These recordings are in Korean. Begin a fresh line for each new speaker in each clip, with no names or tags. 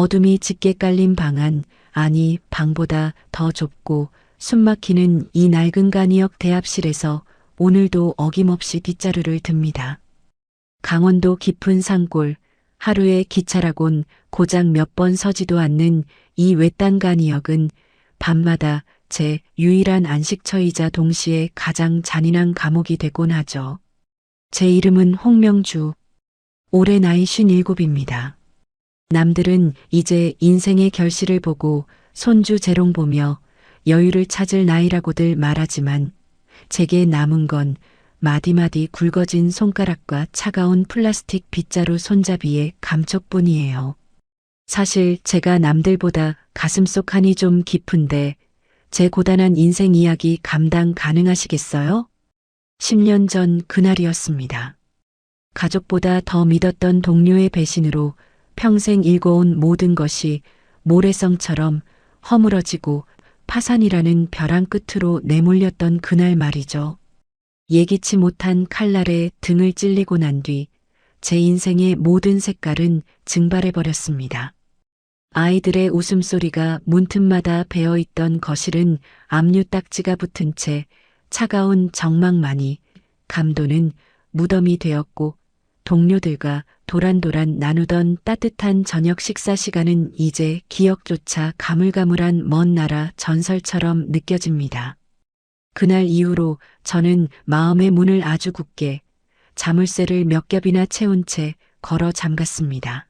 어둠이 짙게 깔린 방 안, 아니 방보다 더 좁고 숨막히는 이 낡은 간이역 대합실에서 오늘도 어김없이 빗자루를 듭니다. 강원도 깊은 산골, 하루에 기차라곤 고작 몇 번 서지도 않는 이 외딴 간이역은 밤마다 제 유일한 안식처이자 동시에 가장 잔인한 감옥이 되곤 하죠. 제 이름은 홍명주. 올해 나이 57입니다. 남들은 이제 인생의 결실을 보고 손주 재롱 보며 여유를 찾을 나이라고들 말하지만 제게 남은 건 마디마디 굵어진 손가락과 차가운 플라스틱 빗자루 손잡이의 감촉뿐이에요. 사실 제가 남들보다 가슴속 한이 좀 깊은데 제 고단한 인생 이야기 감당 가능하시겠어요? 10년 전 그날이었습니다. 가족보다 더 믿었던 동료의 배신으로 평생 일궈온 모든 것이 모래성처럼 허물어지고 파산이라는 벼랑 끝으로 내몰렸던 그날 말이죠. 예기치 못한 칼날에 등을 찔리고 난 뒤 제 인생의 모든 색깔은 증발해버렸습니다. 아이들의 웃음소리가 문틈마다 배어있던 거실은 압류 딱지가 붙은 채 차가운 정막만이 감도는 무덤이 되었고 동료들과 도란도란 나누던 따뜻한 저녁 식사 시간은 이제 기억조차 가물가물한 먼 나라 전설처럼 느껴집니다. 그날 이후로 저는 마음의 문을 아주 굳게 자물쇠를 몇 겹이나 채운 채 걸어 잠갔습니다.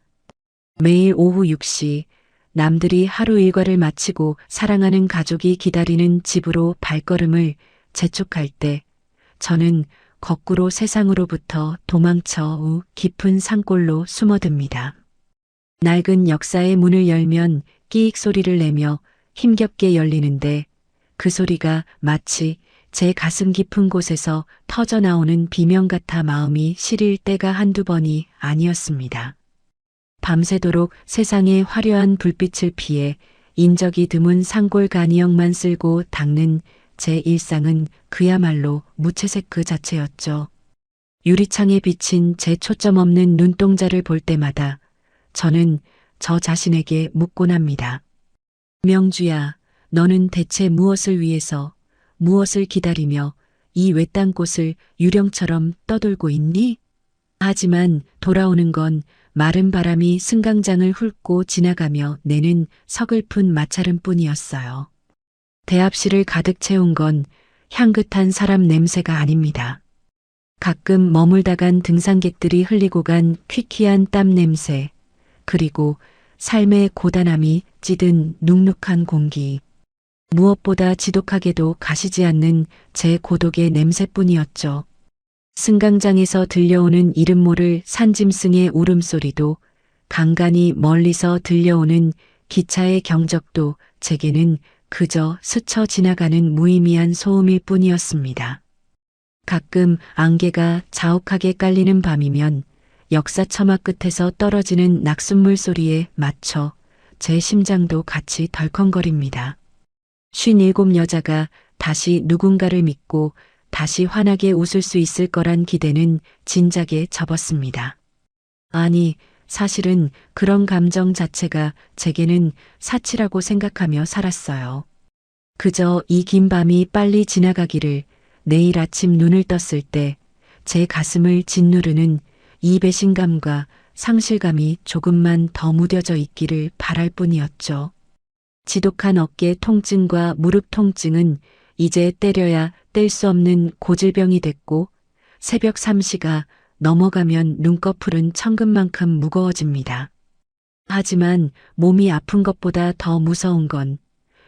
매일 오후 6시 남들이 하루 일과를 마치고 사랑하는 가족이 기다리는 집으로 발걸음을 재촉할 때 저는 거꾸로 세상으로부터 도망쳐 깊은 산골로 숨어듭니다. 낡은 역사의 문을 열면 끼익 소리를 내며 힘겹게 열리는데 그 소리가 마치 제 가슴 깊은 곳에서 터져나오는 비명 같아 마음이 시릴 때가 한두 번이 아니었습니다. 밤새도록 세상의 화려한 불빛을 피해 인적이 드문 산골 간이역만 쓸고 닦는 제 일상은 그야말로 무채색 그 자체였죠. 유리창에 비친 제 초점 없는 눈동자를 볼 때마다 저는 저 자신에게 묻곤 합니다. 명주야, 너는 대체 무엇을 위해서, 무엇을 기다리며 이 외딴 곳을 유령처럼 떠돌고 있니? 하지만 돌아오는 건 마른 바람이 승강장을 훑고 지나가며 내는 서글픈 마찰음뿐이었어요. 대합실을 가득 채운 건 향긋한 사람 냄새가 아닙니다. 가끔 머물다 간 등산객들이 흘리고 간 퀴퀴한 땀 냄새, 그리고 삶의 고단함이 찌든 눅눅한 공기. 무엇보다 지독하게도 가시지 않는 제 고독의 냄새뿐이었죠. 승강장에서 들려오는 이름 모를 산짐승의 울음소리도 간간이 멀리서 들려오는 기차의 경적도 제게는 그저 스쳐 지나가는 무의미한 소음일 뿐이었습니다. 가끔 안개가 자욱하게 깔리는 밤이면 역사 처마 끝에서 떨어지는 낙숫물 소리에 맞춰 제 심장도 같이 덜컹거립니다. 57 여자가 다시 누군가를 믿고 다시 환하게 웃을 수 있을 거란 기대는 진작에 접었습니다. 아니, 사실은 그런 감정 자체가 제게는 사치라고 생각하며 살았어요. 그저 이 긴 밤이 빨리 지나가기를, 내일 아침 눈을 떴을 때 제 가슴을 짓누르는 이 배신감과 상실감이 조금만 더 무뎌져 있기를 바랄 뿐이었죠. 지독한 어깨 통증과 무릎 통증은 이제 때려야 뗄 수 없는 고질병이 됐고 새벽 3시가 넘어가면 눈꺼풀은 천근만큼 무거워집니다. 하지만 몸이 아픈 것보다 더 무서운 건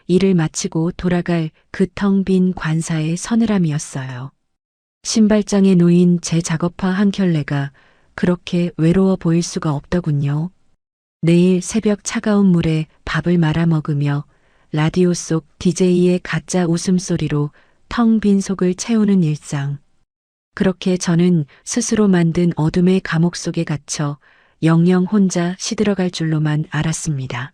일을 마치고 돌아갈 그 텅 빈 관사의 서늘함이었어요. 신발장에 놓인 제 작업화 한 켤레가 그렇게 외로워 보일 수가 없더군요. 내일 새벽 차가운 물에 밥을 말아 먹으며 라디오 속 DJ의 가짜 웃음소리로 텅 빈 속을 채우는 일상. 그렇게 저는 스스로 만든 어둠의 감옥 속에 갇혀 영영 혼자 시들어갈 줄로만 알았습니다.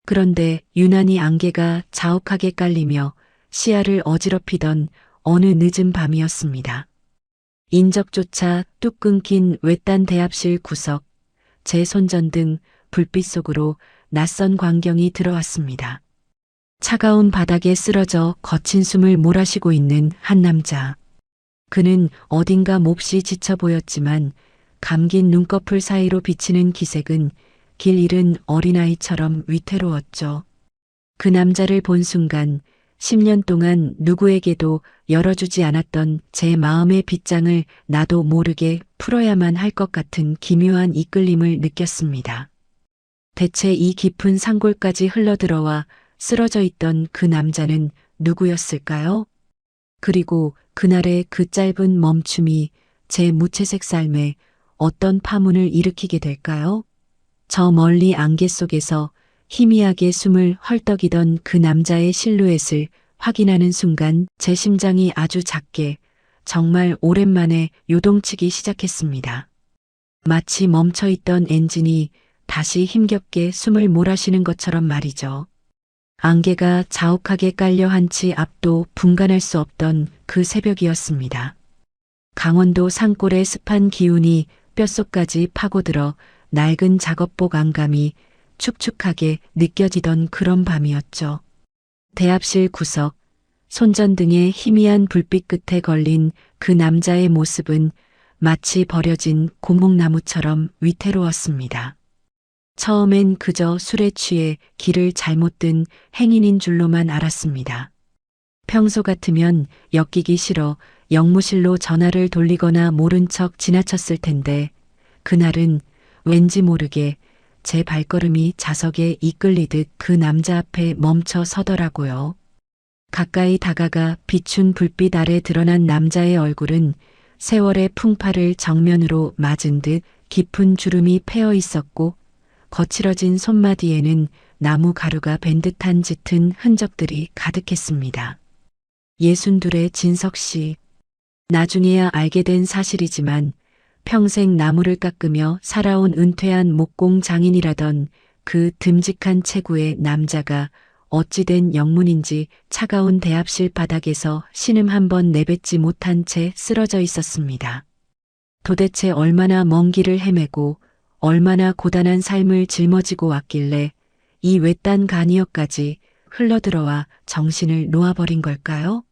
그런데 유난히 안개가 자욱하게 깔리며 시야를 어지럽히던 어느 늦은 밤이었습니다. 인적조차 뚝 끊긴 외딴 대합실 구석, 제 손전등 불빛 속으로 낯선 광경이 들어왔습니다. 차가운 바닥에 쓰러져 거친 숨을 몰아쉬고 있는 한 남자. 그는 어딘가 몹시 지쳐 보였지만 감긴 눈꺼풀 사이로 비치는 기색은 길 잃은 어린아이처럼 위태로웠죠. 그 남자를 본 순간 10년 동안 누구에게도 열어주지 않았던 제 마음의 빗장을 나도 모르게 풀어야만 할 것 같은 기묘한 이끌림을 느꼈습니다. 대체 이 깊은 산골까지 흘러들어와 쓰러져 있던 그 남자는 누구였을까요? 그리고 그날의 그 짧은 멈춤이 제 무채색 삶에 어떤 파문을 일으키게 될까요? 저 멀리 안개 속에서 희미하게 숨을 헐떡이던 그 남자의 실루엣을 확인하는 순간 제 심장이 아주 작게 정말 오랜만에 요동치기 시작했습니다. 마치 멈춰있던 엔진이 다시 힘겹게 숨을 몰아쉬는 것처럼 말이죠. 안개가 자욱하게 깔려 한치 앞도 분간할 수 없던 그 새벽이었습니다. 강원도 산골의 습한 기운이 뼛속까지 파고들어 낡은 작업복 안감이 축축하게 느껴지던 그런 밤이었죠. 대합실 구석, 손전등의 희미한 불빛 끝에 걸린 그 남자의 모습은 마치 버려진 고목나무처럼 위태로웠습니다. 처음엔 그저 술에 취해 길을 잘못 든 행인인 줄로만 알았습니다. 평소 같으면 엮이기 싫어 영무실로 전화를 돌리거나 모른 척 지나쳤을 텐데 그날은 왠지 모르게 제 발걸음이 자석에 이끌리듯 그 남자 앞에 멈춰 서더라고요. 가까이 다가가 비춘 불빛 아래 드러난 남자의 얼굴은 세월의 풍파를 정면으로 맞은 듯 깊은 주름이 패어 있었고 거칠어진 손마디에는 나무 가루가 밴 듯한 짙은 흔적들이 가득했습니다. 62의 진석 씨. 나중에야 알게 된 사실이지만 평생 나무를 깎으며 살아온 은퇴한 목공 장인이라던 그 듬직한 체구의 남자가 어찌된 영문인지 차가운 대합실 바닥에서 신음 한 번 내뱉지 못한 채 쓰러져 있었습니다. 도대체 얼마나 먼 길을 헤매고 얼마나 고단한 삶을 짊어지고 왔길래 이 외딴 간이역까지 흘러들어와 정신을 놓아버린 걸까요?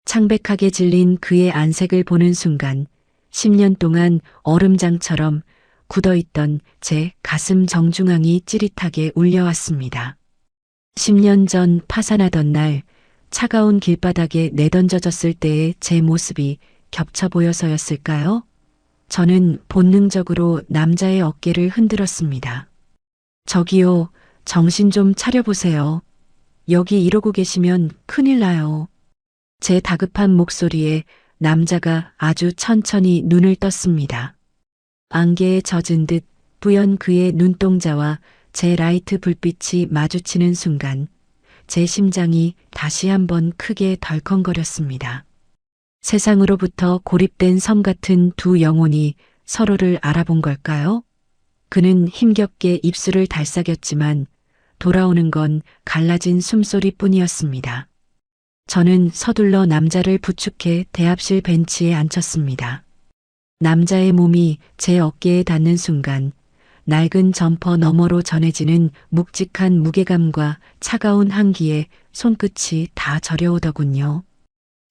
창백하게 질린 그의 안색을 보는 순간 10년 동안 얼음장처럼 굳어있던 제 가슴 정중앙이 찌릿하게 울려왔습니다. 10년 전 파산하던 날 차가운 길바닥에 내던져졌을 때의 제 모습이 겹쳐 보여서였을까요? 저는 본능적으로 남자의 어깨를 흔들었습니다. 저기요, 정신 좀 차려보세요. 여기 이러고 계시면 큰일 나요. 제 다급한 목소리에 남자가 아주 천천히 눈을 떴습니다. 안개에 젖은 듯 뿌연 그의 눈동자와 제 라이트 불빛이 마주치는 순간 제 심장이 다시 한번 크게 덜컹거렸습니다. 세상으로부터 고립된 섬 같은 두 영혼이 서로를 알아본 걸까요? 그는 힘겹게 입술을 달싹였지만 돌아오는 건 갈라진 숨소리뿐이었습니다. 저는 서둘러 남자를 부축해 대합실 벤치에 앉혔습니다. 남자의 몸이 제 어깨에 닿는 순간 낡은 점퍼 너머로 전해지는 묵직한 무게감과 차가운 향기에 손끝이 다 저려오더군요.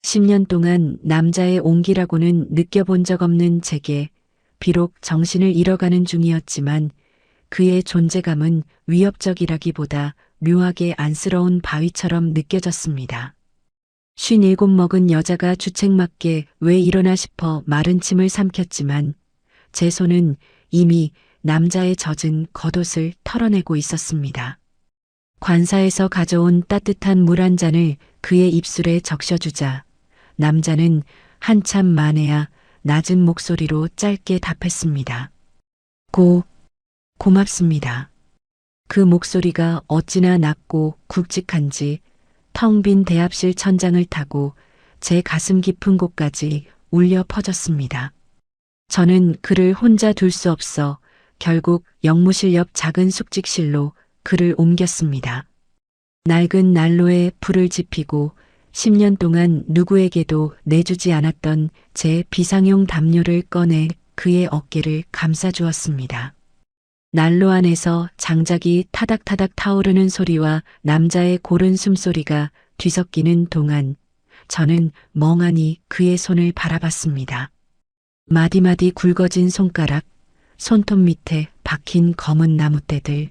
10년 동안 남자의 온기라고는 느껴본 적 없는 제게 비록 정신을 잃어가는 중이었지만 그의 존재감은 위협적이라기보다 묘하게 안쓰러운 바위처럼 느껴졌습니다. 57 먹은 여자가 주책맞게 왜 이러나 싶어 마른 침을 삼켰지만 제 손은 이미 남자의 젖은 겉옷을 털어내고 있었습니다. 관사에서 가져온 따뜻한 물 한 잔을 그의 입술에 적셔주자 남자는 한참 만에야 낮은 목소리로 짧게 답했습니다. 고맙습니다. 그 목소리가 어찌나 낮고 굵직한지 텅 빈 대합실 천장을 타고 제 가슴 깊은 곳까지 울려 퍼졌습니다. 저는 그를 혼자 둘 수 없어 결국 영무실 옆 작은 숙직실로 그를 옮겼습니다. 낡은 난로에 불을 지피고 10년 동안 누구에게도 내주지 않았던 제 비상용 담요를 꺼내 그의 어깨를 감싸주었습니다. 난로 안에서 장작이 타닥타닥 타오르는 소리와 남자의 고른 숨소리가 뒤섞이는 동안 저는 멍하니 그의 손을 바라봤습니다. 마디마디 굵어진 손가락, 손톱 밑에 박힌 검은 나뭇대들.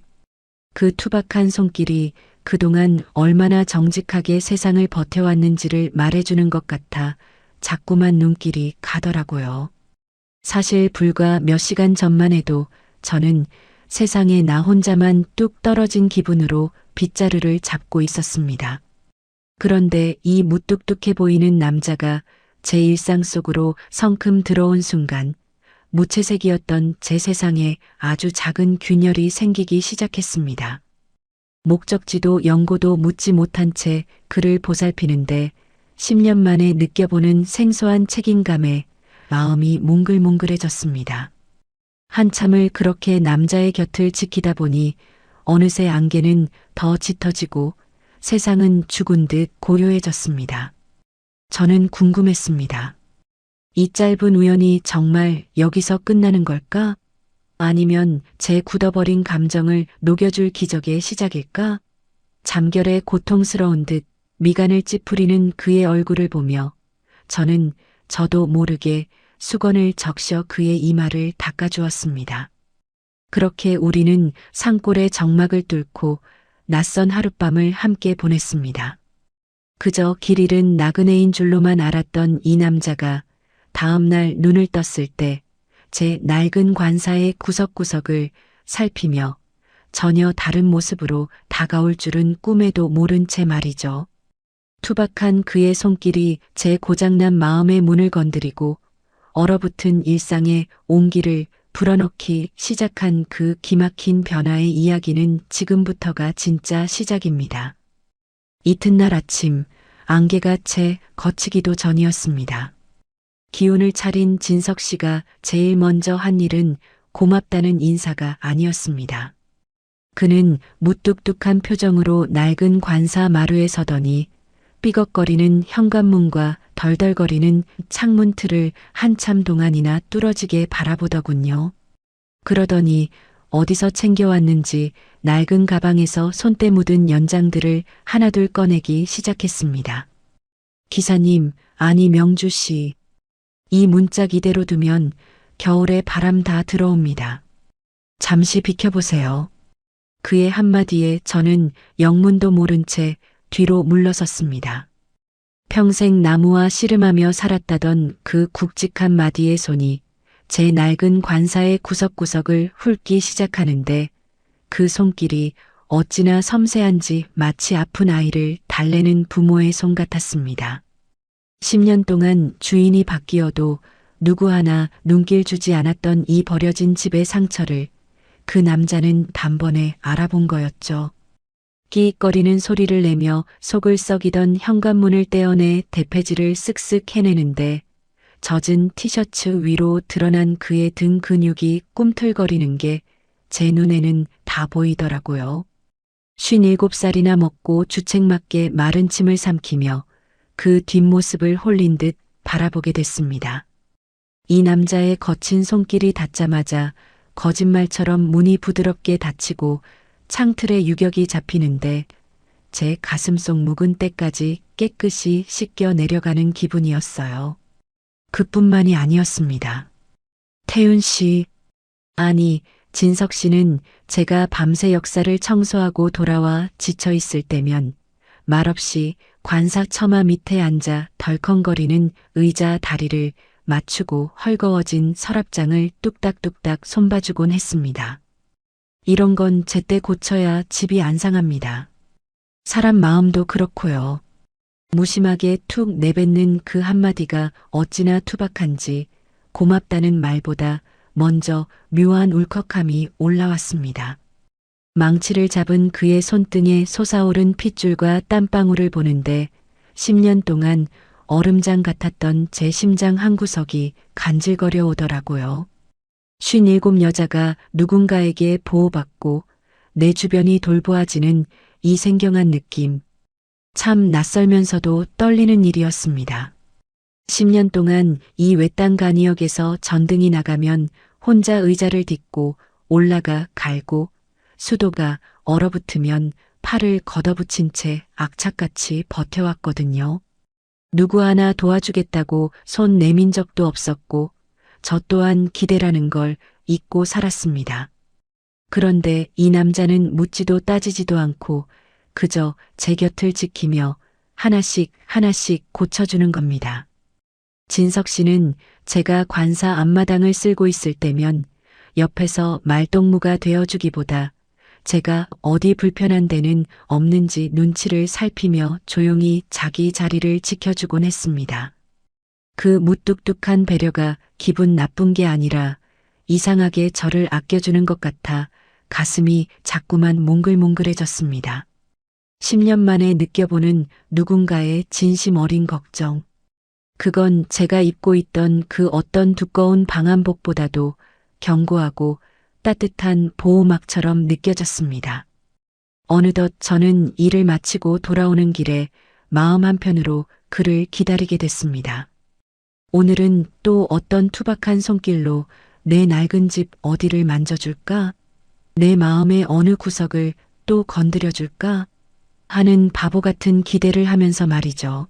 그 투박한 손길이 그동안 얼마나 정직하게 세상을 버텨왔는지를 말해주는 것 같아 자꾸만 눈길이 가더라고요. 사실 불과 몇 시간 전만 해도 저는 세상에 나 혼자만 뚝 떨어진 기분으로 빗자루를 잡고 있었습니다. 그런데 이 무뚝뚝해 보이는 남자가 제 일상 속으로 성큼 들어온 순간 무채색이었던 제 세상에 아주 작은 균열이 생기기 시작했습니다. 목적지도 연고도 묻지 못한 채 그를 보살피는데 10년 만에 느껴보는 생소한 책임감에 마음이 몽글몽글해졌습니다. 한참을 그렇게 남자의 곁을 지키다 보니 어느새 안개는 더 짙어지고 세상은 죽은 듯 고요해졌습니다. 저는 궁금했습니다. 이 짧은 우연이 정말 여기서 끝나는 걸까? 아니면 제 굳어버린 감정을 녹여줄 기적의 시작일까? 잠결에 고통스러운 듯 미간을 찌푸리는 그의 얼굴을 보며 저는 저도 모르게 수건을 적셔 그의 이마를 닦아주었습니다. 그렇게 우리는 산골의 적막을 뚫고 낯선 하룻밤을 함께 보냈습니다. 그저 길 잃은 나그네인 줄로만 알았던 이 남자가 다음 날 눈을 떴을 때 제 낡은 관사의 구석구석을 살피며 전혀 다른 모습으로 다가올 줄은 꿈에도 모른 채 말이죠. 투박한 그의 손길이 제 고장난 마음의 문을 건드리고 얼어붙은 일상의 온기를 불어넣기 시작한 그 기막힌 변화의 이야기는 지금부터가 진짜 시작입니다. 이튿날 아침 안개가 채 걷히기도 전이었습니다. 기운을 차린 진석 씨가 제일 먼저 한 일은 고맙다는 인사가 아니었습니다. 그는 무뚝뚝한 표정으로 낡은 관사 마루에 서더니 삐걱거리는 현관문과 덜덜거리는 창문 틀을 한참 동안이나 뚫어지게 바라보더군요. 그러더니 어디서 챙겨왔는지 낡은 가방에서 손때 묻은 연장들을 하나둘 꺼내기 시작했습니다. 기사님, 아니 명주 씨. 이 문짝 이대로 두면 겨울에 바람 다 들어옵니다. 잠시 비켜보세요. 그의 한마디에 저는 영문도 모른 채 뒤로 물러섰습니다. 평생 나무와 씨름하며 살았다던 그 굵직한 마디의 손이 제 낡은 관사의 구석구석을 훑기 시작하는데 그 손길이 어찌나 섬세한지 마치 아픈 아이를 달래는 부모의 손 같았습니다. 10년 동안 주인이 바뀌어도 누구 하나 눈길 주지 않았던 이 버려진 집의 상처를 그 남자는 단번에 알아본 거였죠. 끼익거리는 소리를 내며 속을 썩이던 현관문을 떼어내 대패지를 쓱쓱 해내는데 젖은 티셔츠 위로 드러난 그의 등 근육이 꿈틀거리는 게 제 눈에는 다 보이더라고요. 57살이나 먹고 주책맞게 마른 침을 삼키며 그 뒷모습을 홀린 듯 바라보게 됐습니다. 이 남자의 거친 손길이 닿자마자 거짓말처럼 문이 부드럽게 닫히고 창틀에 유격이 잡히는데 제 가슴속 묵은 때까지 깨끗이 씻겨 내려가는 기분이었어요. 그뿐만이 아니었습니다. 태윤 씨, 아니 진석 씨는 제가 밤새 역사를 청소하고 돌아와 지쳐 있을 때면 말없이 관사 처마 밑에 앉아 덜컹거리는 의자 다리를 맞추고 헐거워진 서랍장을 뚝딱뚝딱 손봐주곤 했습니다. 이런 건 제때 고쳐야 집이 안 상합니다. 사람 마음도 그렇고요. 무심하게 툭 내뱉는 그 한마디가 어찌나 투박한지 고맙다는 말보다 먼저 묘한 울컥함이 올라왔습니다. 망치를 잡은 그의 손등에 솟아오른 핏줄과 땀방울을 보는데 10년 동안 얼음장 같았던 제 심장 한구석이 간질거려 오더라고요. 57 여자가 누군가에게 보호받고 내 주변이 돌보아지는 이 생경한 느낌. 참 낯설면서도 떨리는 일이었습니다. 10년 동안 이 외딴 간이역에서 전등이 나가면 혼자 의자를 딛고 올라가 갈고 수도가 얼어붙으면 팔을 걷어붙인 채 악착같이 버텨왔거든요. 누구 하나 도와주겠다고 손 내민 적도 없었고 저 또한 기대라는 걸 잊고 살았습니다. 그런데 이 남자는 묻지도 따지지도 않고 그저 제 곁을 지키며 하나씩 하나씩 고쳐주는 겁니다. 진석 씨는 제가 관사 앞마당을 쓸고 있을 때면 옆에서 말동무가 되어주기보다 제가 어디 불편한 데는 없는지 눈치를 살피며 조용히 자기 자리를 지켜주곤 했습니다. 그 무뚝뚝한 배려가 기분 나쁜 게 아니라 이상하게 저를 아껴주는 것 같아 가슴이 자꾸만 몽글몽글해졌습니다. 10년 만에 느껴보는 누군가의 진심 어린 걱정. 그건 제가 입고 있던 그 어떤 두꺼운 방한복보다도 견고하고 따뜻한 보호막처럼 느껴졌습니다. 어느덧 저는 일을 마치고 돌아오는 길에 마음 한편으로 그를 기다리게 됐습니다. 오늘은 또 어떤 투박한 손길로 내 낡은 집 어디를 만져줄까? 내 마음의 어느 구석을 또 건드려줄까? 하는 바보 같은 기대를 하면서 말이죠.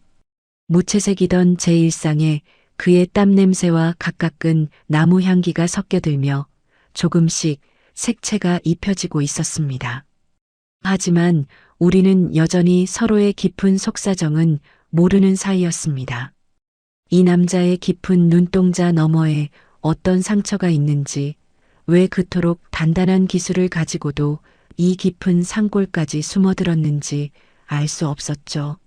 무채색이던 제 일상에 그의 땀 냄새와 가까운 나무 향기가 섞여들며 조금씩 색채가 입혀지고 있었습니다. 하지만 우리는 여전히 서로의 깊은 속사정은 모르는 사이였습니다. 이 남자의 깊은 눈동자 너머에 어떤 상처가 있는지, 왜 그토록 단단한 기술을 가지고도 이 깊은 산골까지 숨어들었는지 알 수 없었죠.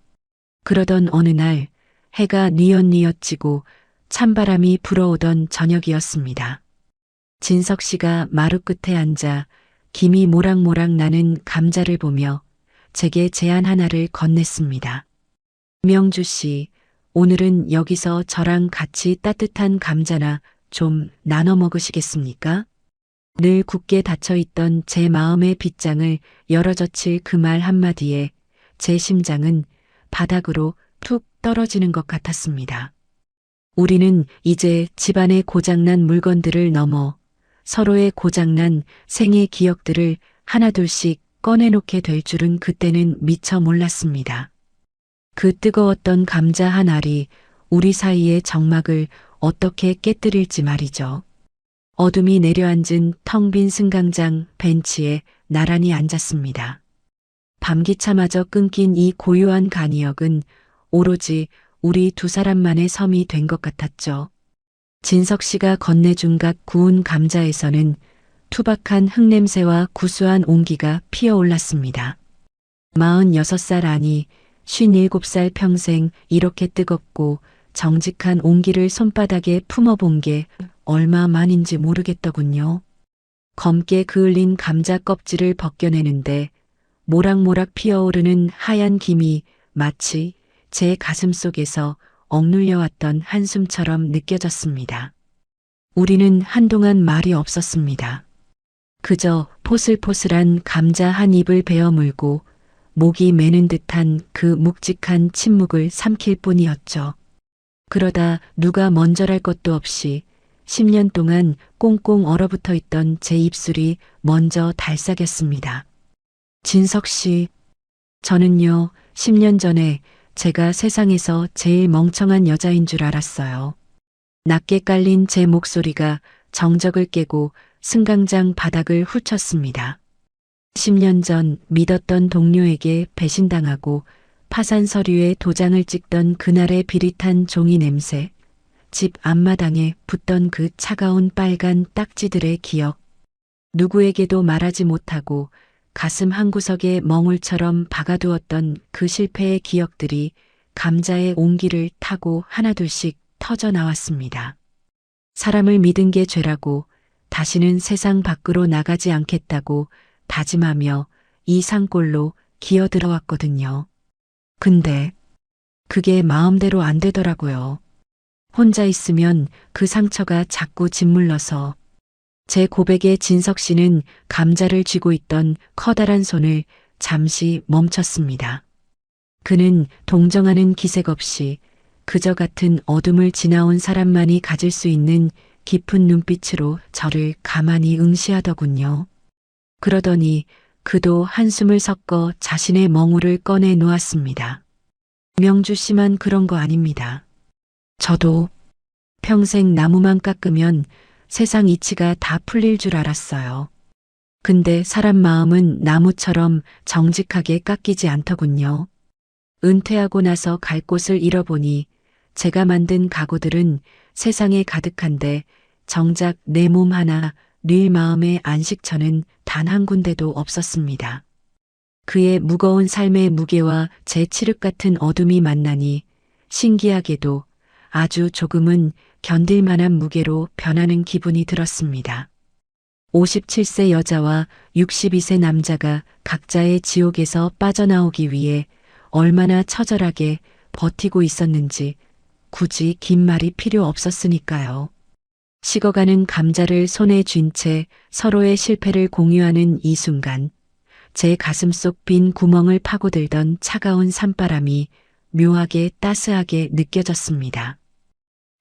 그러던 어느 날 해가 뉘엿뉘엿 지고 찬바람이 불어오던 저녁이었습니다. 진석 씨가 마루 끝에 앉아 김이 모락모락 나는 감자를 보며 제게 제안 하나를 건넸습니다. 명주 씨, 오늘은 여기서 저랑 같이 따뜻한 감자나 좀 나눠 먹으시겠습니까? 늘 굳게 닫혀있던 제 마음의 빗장을 열어젖힐 그 말 한마디에 제 심장은 바닥으로 툭 떨어지는 것 같았습니다. 우리는 이제 집안의 고장난 물건들을 넘어 서로의 고장난 생의 기억들을 하나둘씩 꺼내놓게 될 줄은 그때는 미처 몰랐습니다. 그 뜨거웠던 감자 한 알이 우리 사이의 정막을 어떻게 깨뜨릴지 말이죠. 어둠이 내려앉은 텅 빈 승강장 벤치에 나란히 앉았습니다. 밤기차마저 끊긴 이 고요한 간이역은 오로지 우리 두 사람만의 섬이 된 것 같았죠. 진석 씨가 건네준 각 구운 감자에서는 투박한 흙냄새와 구수한 온기가 피어올랐습니다. 46살 아니 57살 평생 이렇게 뜨겁고 정직한 온기를 손바닥에 품어본 게 얼마만인지 모르겠더군요. 검게 그을린 감자 껍질을 벗겨내는데 모락모락 피어오르는 하얀 김이 마치 제 가슴 속에서 억눌려왔던 한숨처럼 느껴졌습니다. 우리는 한동안 말이 없었습니다. 그저 포슬포슬한 감자 한 입을 베어 물고 목이 메는 듯한 그 묵직한 침묵을 삼킬 뿐이었죠. 그러다 누가 먼저랄 것도 없이 10년 동안 꽁꽁 얼어붙어 있던 제 입술이 먼저 달싹였습니다. 진석 씨, 저는요, 10년 전에 제가 세상에서 제일 멍청한 여자인 줄 알았어요. 낮게 깔린 제 목소리가 정적을 깨고 승강장 바닥을 훑쳤습니다. 10년 전 믿었던 동료에게 배신당하고 파산 서류에 도장을 찍던 그날의 비릿한 종이 냄새, 집 앞마당에 붙던 그 차가운 빨간 딱지들의 기억, 누구에게도 말하지 못하고 가슴 한구석에 멍울처럼 박아두었던 그 실패의 기억들이 감자의 온기를 타고 하나둘씩 터져 나왔습니다. 사람을 믿은 게 죄라고 다시는 세상 밖으로 나가지 않겠다고 다짐하며 이 산골로 기어들어왔거든요. 근데 그게 마음대로 안 되더라고요. 혼자 있으면 그 상처가 자꾸 짓물러서 제 고백에 진석 씨는 감자를 쥐고 있던 커다란 손을 잠시 멈췄습니다. 그는 동정하는 기색 없이 그저 같은 어둠을 지나온 사람만이 가질 수 있는 깊은 눈빛으로 저를 가만히 응시하더군요. 그러더니 그도 한숨을 섞어 자신의 멍울을 꺼내 놓았습니다. 명주 씨만 그런 거 아닙니다. 저도 평생 나무만 깎으면 세상 이치가 다 풀릴 줄 알았어요. 근데 사람 마음은 나무처럼 정직하게 깎이지 않더군요. 은퇴하고 나서 갈 곳을 잃어보니 제가 만든 가구들은 세상에 가득한데 정작 내 몸 하나 릴 마음의 안식처는 단 한 군데도 없었습니다. 그의 무거운 삶의 무게와 제 칠흑 같은 어둠이 만나니 신기하게도 아주 조금은 견딜 만한 무게로 변하는 기분이 들었습니다. 57세 여자와 62세 남자가 각자의 지옥에서 빠져나오기 위해 얼마나 처절하게 버티고 있었는지 굳이 긴 말이 필요 없었으니까요. 식어가는 감자를 손에 쥔 채 서로의 실패를 공유하는 이 순간, 제 가슴 속 빈 구멍을 파고들던 차가운 산바람이 묘하게 따스하게 느껴졌습니다.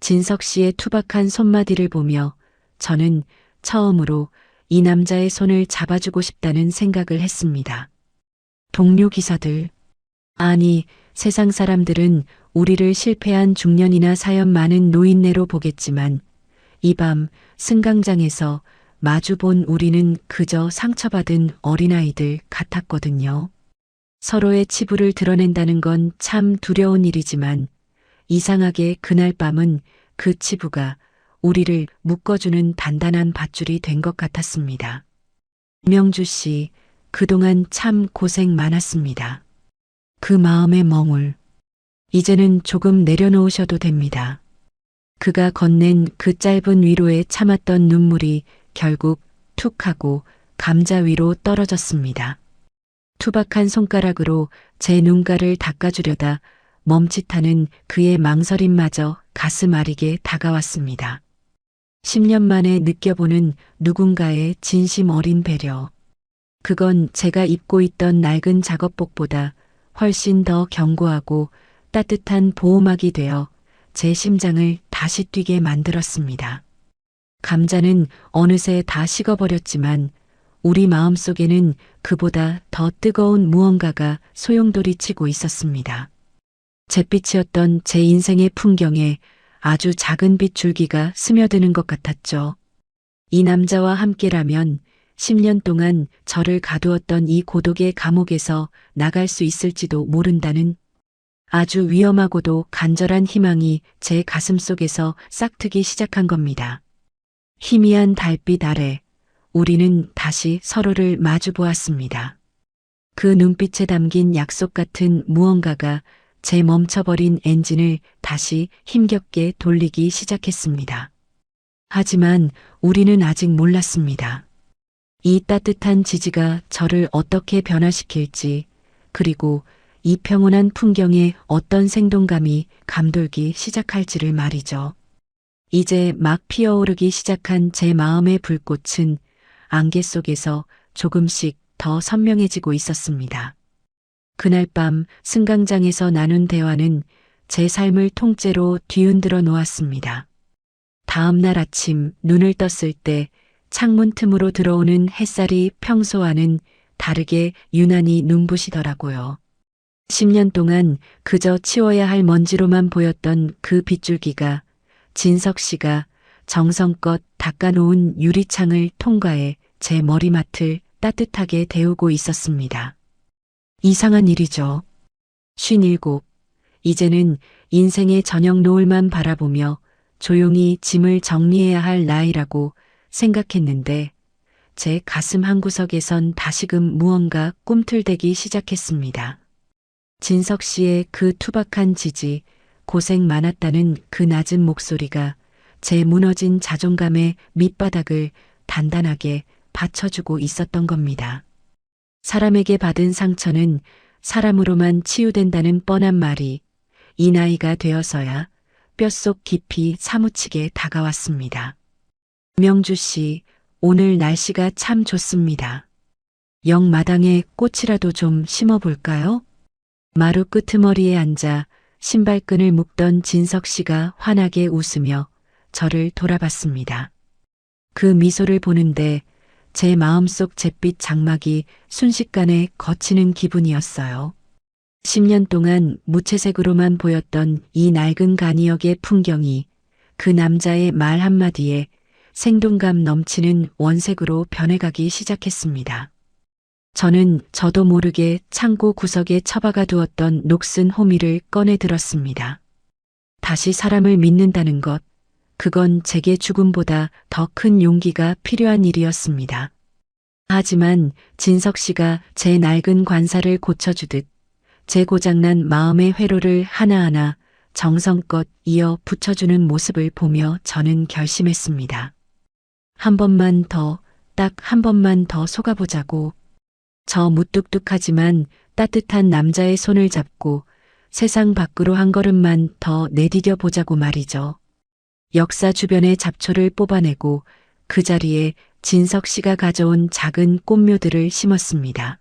진석 씨의 투박한 손마디를 보며 저는 처음으로 이 남자의 손을 잡아주고 싶다는 생각을 했습니다. 동료 기사들, 아니 세상 사람들은 우리를 실패한 중년이나 사연 많은 노인네로 보겠지만 이 밤 승강장에서 마주본 우리는 그저 상처받은 어린아이들 같았거든요. 서로의 치부를 드러낸다는 건 참 두려운 일이지만 이상하게 그날 밤은 그 치부가 우리를 묶어주는 단단한 밧줄이 된 것 같았습니다. 명주 씨, 그동안 참 고생 많았습니다. 그 마음의 멍울, 이제는 조금 내려놓으셔도 됩니다. 그가 건넨 그 짧은 위로에 참았던 눈물이 결국 툭 하고 감자 위로 떨어졌습니다. 투박한 손가락으로 제 눈가를 닦아주려다 멈칫하는 그의 망설임마저 가슴 아리게 다가왔습니다. 10년 만에 느껴보는 누군가의 진심 어린 배려. 그건 제가 입고 있던 낡은 작업복보다 훨씬 더 견고하고 따뜻한 보호막이 되어 제 심장을 다시 뛰게 만들었습니다. 감자는 어느새 다 식어버렸지만 우리 마음속에는 그보다 더 뜨거운 무언가가 소용돌이치고 있었습니다. 잿빛이었던 제 인생의 풍경에 아주 작은 빗줄기가 스며드는 것 같았죠. 이 남자와 함께라면 10년 동안 저를 가두었던 이 고독의 감옥에서 나갈 수 있을지도 모른다는 아주 위험하고도 간절한 희망이 제 가슴 속에서 싹트기 시작한 겁니다. 희미한 달빛 아래 우리는 다시 서로를 마주 보았습니다. 그 눈빛에 담긴 약속 같은 무언가가 제 멈춰버린 엔진을 다시 힘겹게 돌리기 시작했습니다. 하지만 우리는 아직 몰랐습니다. 이 따뜻한 지지가 저를 어떻게 변화시킬지, 그리고 이 평온한 풍경에 어떤 생동감이 감돌기 시작할지를 말이죠. 이제 막 피어오르기 시작한 제 마음의 불꽃은 안개 속에서 조금씩 더 선명해지고 있었습니다. 그날 밤 승강장에서 나눈 대화는 제 삶을 통째로 뒤흔들어 놓았습니다. 다음 날 아침 눈을 떴을 때 창문 틈으로 들어오는 햇살이 평소와는 다르게 유난히 눈부시더라고요. 10년 동안 그저 치워야 할 먼지로만 보였던 그 빗줄기가 진석 씨가 정성껏 닦아놓은 유리창을 통과해 제 머리맡을 따뜻하게 데우고 있었습니다. 이상한 일이죠. 57. 이제는 인생의 저녁 노을만 바라보며 조용히 짐을 정리해야 할 나이라고 생각했는데 제 가슴 한구석에선 다시금 무언가 꿈틀대기 시작했습니다. 진석 씨의 그 투박한 지지, 고생 많았다는 그 낮은 목소리가 제 무너진 자존감의 밑바닥을 단단하게 받쳐주고 있었던 겁니다. 사람에게 받은 상처는 사람으로만 치유된다는 뻔한 말이 이 나이가 되어서야 뼛속 깊이 사무치게 다가왔습니다. 명주 씨, 오늘 날씨가 참 좋습니다. 영마당에 꽃이라도 좀 심어볼까요? 마루 끄트머리에 앉아 신발끈을 묶던 진석 씨가 환하게 웃으며 저를 돌아봤습니다. 그 미소를 보는데 제 마음속 잿빛 장막이 순식간에 걷히는 기분이었어요. 10년 동안 무채색으로만 보였던 이 낡은 간이역의 풍경이 그 남자의 말 한마디에 생동감 넘치는 원색으로 변해가기 시작했습니다. 저는 저도 모르게 창고 구석에 처박아 두었던 녹슨 호미를 꺼내 들었습니다. 다시 사람을 믿는다는 것, 그건 제게 죽음보다 더 큰 용기가 필요한 일이었습니다. 하지만 진석 씨가 제 낡은 관사를 고쳐주듯 제 고장난 마음의 회로를 하나하나 정성껏 이어 붙여주는 모습을 보며 저는 결심했습니다. 한 번만 더, 딱 한 번만 더 속아보자고. 저 무뚝뚝하지만 따뜻한 남자의 손을 잡고 세상 밖으로 한 걸음만 더 내디뎌 보자고 말이죠. 역사 주변의 잡초를 뽑아내고 그 자리에 진석 씨가 가져온 작은 꽃묘들을 심었습니다.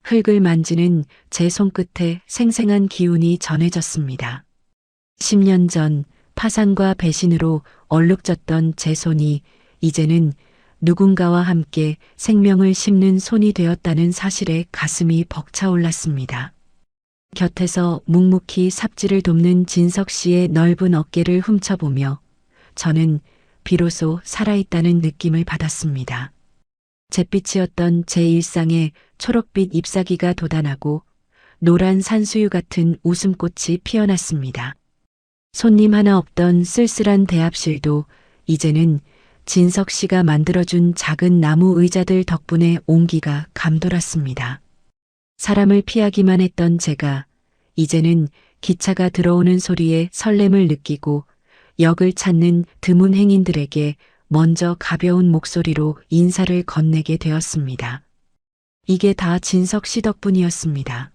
흙을 만지는 제 손끝에 생생한 기운이 전해졌습니다. 10년 전 파산과 배신으로 얼룩졌던 제 손이 이제는 누군가와 함께 생명을 심는 손이 되었다는 사실에 가슴이 벅차올랐습니다. 곁에서 묵묵히 삽질을 돕는 진석 씨의 넓은 어깨를 훔쳐보며 저는 비로소 살아있다는 느낌을 받았습니다. 잿빛이었던 제 일상에 초록빛 잎사귀가 돋아나고 노란 산수유 같은 웃음꽃이 피어났습니다. 손님 하나 없던 쓸쓸한 대합실도 이제는 진석 씨가 만들어준 작은 나무 의자들 덕분에 온기가 감돌았습니다. 사람을 피하기만 했던 제가 이제는 기차가 들어오는 소리에 설렘을 느끼고 역을 찾는 드문 행인들에게 먼저 가벼운 목소리로 인사를 건네게 되었습니다. 이게 다 진석 씨 덕분이었습니다.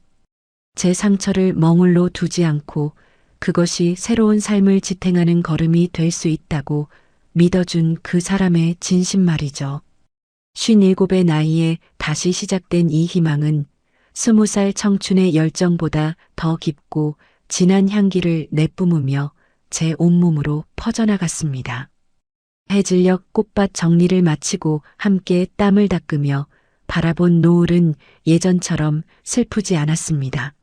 제 상처를 멍울로 두지 않고 그것이 새로운 삶을 지탱하는 걸음이 될 수 있다고 믿어준 그 사람의 진심 말이죠. 57의 나이에 다시 시작된 이 희망은 20살 청춘의 열정보다 더 깊고 진한 향기를 내뿜으며 제 온몸으로 퍼져나갔습니다. 해질녘 꽃밭 정리를 마치고 함께 땀을 닦으며 바라본 노을은 예전처럼 슬프지 않았습니다.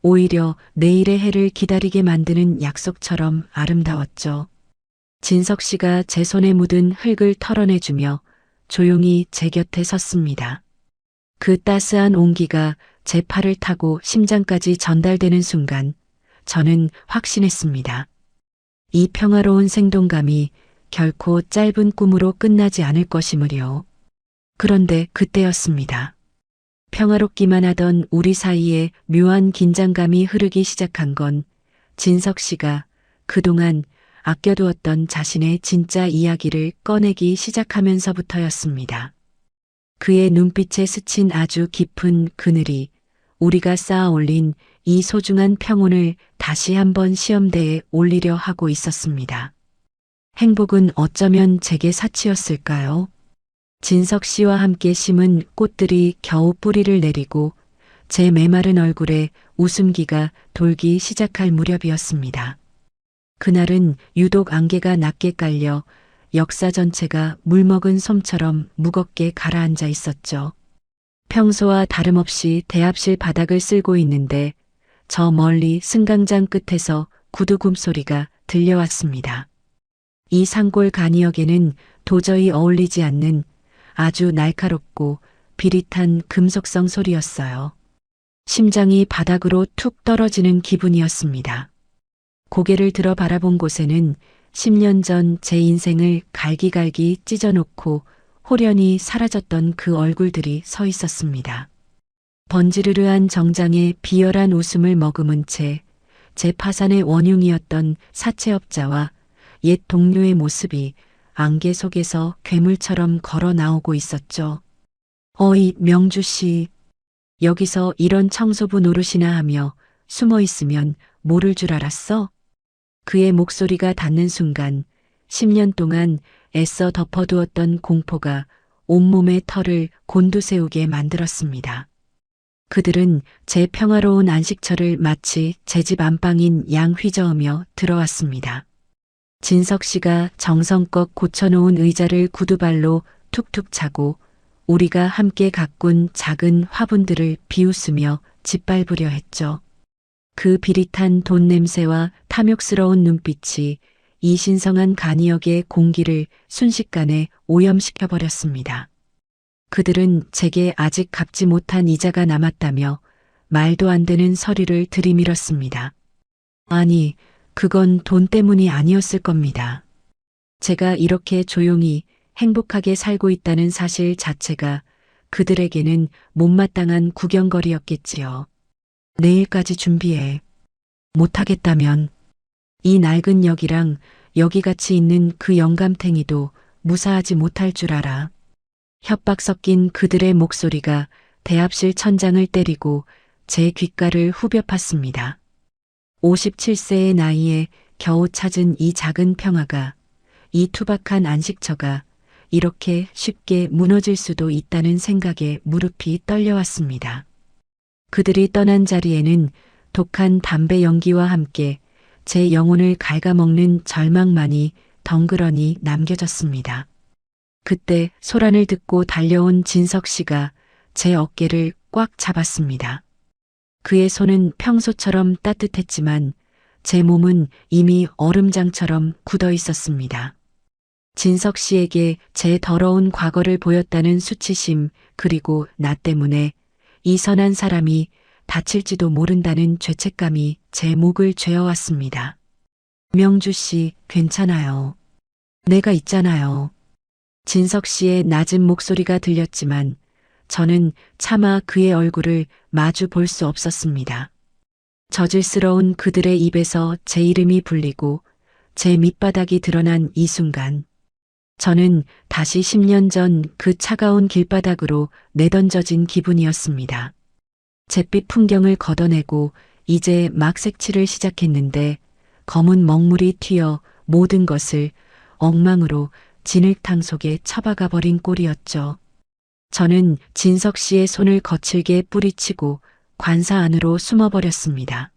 오히려 내일의 해를 기다리게 만드는 약속처럼 아름다웠죠. 진석 씨가 제 손에 묻은 흙을 털어내주며 조용히 제 곁에 섰습니다. 그 따스한 온기가 제 팔을 타고 심장까지 전달되는 순간 저는 확신했습니다. 이 평화로운 생동감이 결코 짧은 꿈으로 끝나지 않을 것이므려. 그런데 그때였습니다. 평화롭기만 하던 우리 사이에 묘한 긴장감이 흐르기 시작한 건 진석 씨가 그동안 아껴두었던 자신의 진짜 이야기를 꺼내기 시작하면서부터였습니다. 그의 눈빛에 스친 아주 깊은 그늘이 우리가 쌓아 올린 이 소중한 평온을 다시 한번 시험대에 올리려 하고 있었습니다. 행복은 어쩌면 제게 사치였을까요? 진석 씨와 함께 심은 꽃들이 겨우 뿌리를 내리고 제 메마른 얼굴에 웃음기가 돌기 시작할 무렵이었습니다. 그날은 유독 안개가 낮게 깔려 역사 전체가 물먹은 솜처럼 무겁게 가라앉아 있었죠. 평소와 다름없이 대합실 바닥을 쓸고 있는데 저 멀리 승강장 끝에서 구두굽 소리가 들려왔습니다. 이 산골 간이역에는 도저히 어울리지 않는 아주 날카롭고 비릿한 금속성 소리였어요. 심장이 바닥으로 툭 떨어지는 기분이었습니다. 고개를 들어 바라본 곳에는 10년 전 제 인생을 갈기갈기 찢어놓고 홀연히 사라졌던 그 얼굴들이 서 있었습니다. 번지르르한 정장에 비열한 웃음을 머금은 채 제 파산의 원흉이었던 사채업자와 옛 동료의 모습이 안개 속에서 괴물처럼 걸어 나오고 있었죠. 어이 명주 씨, 여기서 이런 청소부 노릇이나 하며 숨어 있으면 모를 줄 알았어? 그의 목소리가 닿는 순간 10년 동안 애써 덮어두었던 공포가 온몸의 털을 곤두세우게 만들었습니다. 그들은 제 평화로운 안식처를 마치 제 집 안방인 양 휘저으며 들어왔습니다. 진석 씨가 정성껏 고쳐놓은 의자를 구두발로 툭툭 차고 우리가 함께 가꾼 작은 화분들을 비웃으며 짓밟으려 했죠. 그 비릿한 돈 냄새와 탐욕스러운 눈빛이 이 신성한 간이역의 공기를 순식간에 오염시켜버렸습니다. 그들은 제게 아직 갚지 못한 이자가 남았다며 말도 안 되는 서류를 들이밀었습니다. 아니, 그건 돈 때문이 아니었을 겁니다. 제가 이렇게 조용히 행복하게 살고 있다는 사실 자체가 그들에게는 못마땅한 구경거리였겠지요. 내일까지 준비해. 못하겠다면 이 낡은 역이랑 여기같이 있는 그 영감탱이도 무사하지 못할 줄 알아. 협박 섞인 그들의 목소리가 대합실 천장을 때리고 제 귓가를 후벼 팠습니다. 57세의 나이에 겨우 찾은 이 작은 평화가, 이 투박한 안식처가 이렇게 쉽게 무너질 수도 있다는 생각에 무릎이 떨려왔습니다. 그들이 떠난 자리에는 독한 담배 연기와 함께 제 영혼을 갉아먹는 절망만이 덩그러니 남겨졌습니다. 그때 소란을 듣고 달려온 진석 씨가 제 어깨를 꽉 잡았습니다. 그의 손은 평소처럼 따뜻했지만 제 몸은 이미 얼음장처럼 굳어 있었습니다. 진석 씨에게 제 더러운 과거를 보였다는 수치심, 그리고 나 때문에 이 선한 사람이 다칠지도 모른다는 죄책감이 제 목을 죄어왔습니다. 명주 씨, 괜찮아요. 내가 있잖아요. 진석 씨의 낮은 목소리가 들렸지만 저는 차마 그의 얼굴을 마주 볼 수 없었습니다. 저질스러운 그들의 입에서 제 이름이 불리고 제 밑바닥이 드러난 이 순간, 저는 다시 10년 전 그 차가운 길바닥으로 내던져진 기분이었습니다. 잿빛 풍경을 걷어내고 이제 막 색칠을 시작했는데 검은 먹물이 튀어 모든 것을 엉망으로 진흙탕 속에 처박아 버린 꼴이었죠. 저는 진석 씨의 손을 거칠게 뿌리치고 관사 안으로 숨어버렸습니다.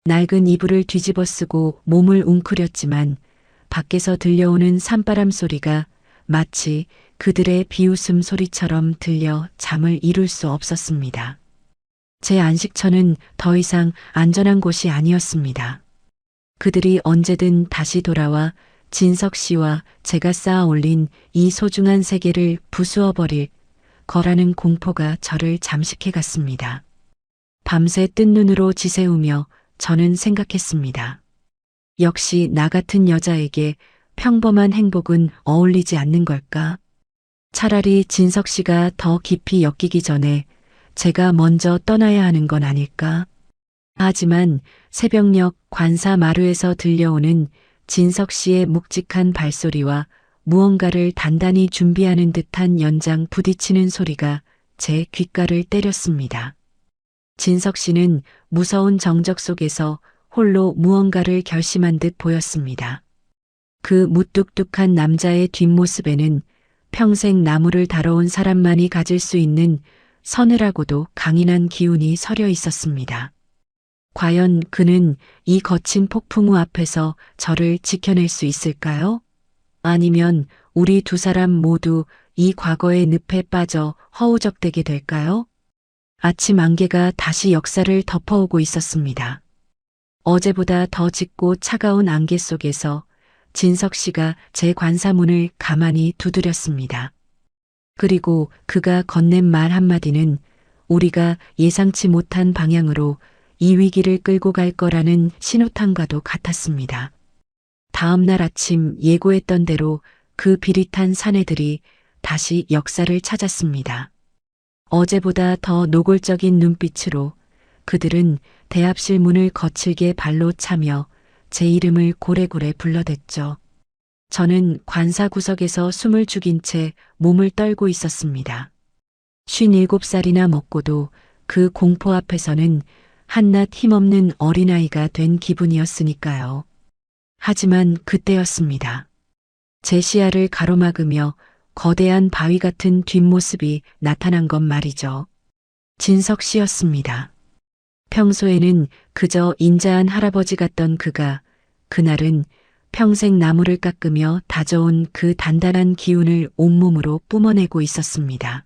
낡은 이불을 뒤집어 쓰고 몸을 웅크렸지만 밖에서 들려오는 산바람 소리가 마치 그들의 비웃음 소리처럼 들려 잠을 이룰 수 없었습니다. 제 안식처는 더 이상 안전한 곳이 아니었습니다. 그들이 언제든 다시 돌아와 진석 씨와 제가 쌓아 올린 이 소중한 세계를 부수어 버릴 거라는 공포가 저를 잠식해 갔습니다. 밤새 뜬 눈으로 지새우며 저는 생각했습니다. 역시 나 같은 여자에게 평범한 행복은 어울리지 않는 걸까? 차라리 진석 씨가 더 깊이 엮이기 전에 제가 먼저 떠나야 하는 건 아닐까? 하지만 새벽녘 관사 마루에서 들려오는 진석 씨의 묵직한 발소리와 무언가를 단단히 준비하는 듯한 연장 부딪히는 소리가 제 귓가를 때렸습니다. 진석 씨는 무서운 정적 속에서 홀로 무언가를 결심한 듯 보였습니다. 그 무뚝뚝한 남자의 뒷모습에는 평생 나무를 다뤄온 사람만이 가질 수 있는 서늘하고도 강인한 기운이 서려 있었습니다. 과연 그는 이 거친 폭풍우 앞에서 저를 지켜낼 수 있을까요? 아니면 우리 두 사람 모두 이 과거의 늪에 빠져 허우적대게 될까요? 아침 안개가 다시 역사를 덮어오고 있었습니다. 어제보다 더 짙고 차가운 안개 속에서 진석 씨가 제 관사문을 가만히 두드렸습니다. 그리고 그가 건넨 말 한마디는 우리가 예상치 못한 방향으로 이 위기를 끌고 갈 거라는 신호탄과도 같았습니다. 다음 날 아침 예고했던 대로 그 비릿한 사내들이 다시 역사를 찾았습니다. 어제보다 더 노골적인 눈빛으로 그들은 대합실 문을 거칠게 발로 차며 제 이름을 고래고래 불러댔죠. 저는 관사 구석에서 숨을 죽인 채 몸을 떨고 있었습니다. 57살이나 먹고도 그 공포 앞에서는 한낱 힘없는 어린아이가 된 기분이었으니까요. 하지만 그때였습니다. 제 시야를 가로막으며 거대한 바위 같은 뒷모습이 나타난 건 말이죠. 진석 씨였습니다. 평소에는 그저 인자한 할아버지 같던 그가 그날은 평생 나무를 깎으며 다져온 그 단단한 기운을 온몸으로 뿜어내고 있었습니다.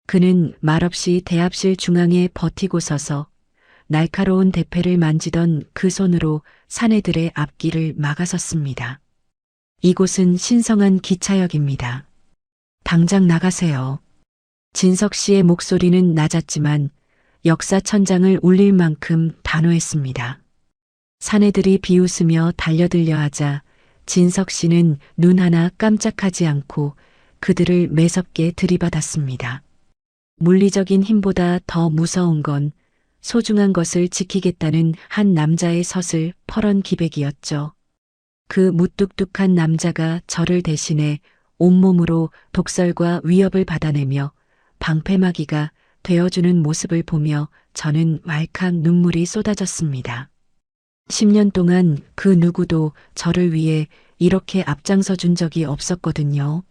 그는 말없이 대합실 중앙에 버티고 서서 날카로운 대패를 만지던 그 손으로 사내들의 앞길을 막아섰습니다. 이곳은 신성한 기차역입니다. 당장 나가세요. 진석 씨의 목소리는 낮았지만 역사 천장을 울릴 만큼 단호했습니다. 사내들이 비웃으며 달려들려 하자 진석 씨는 눈 하나 깜짝하지 않고 그들을 매섭게 들이받았습니다. 물리적인 힘보다 더 무서운 건 소중한 것을 지키겠다는 한 남자의 서슬 퍼런 기백이었죠. 그 무뚝뚝한 남자가 저를 대신해 온몸으로 독설과 위협을 받아내며 방패막이가 되어주는 모습을 보며 저는 왈칵 눈물이 쏟아졌습니다. 10년 동안 그 누구도 저를 위해 이렇게 앞장서 준 적이 없었거든요.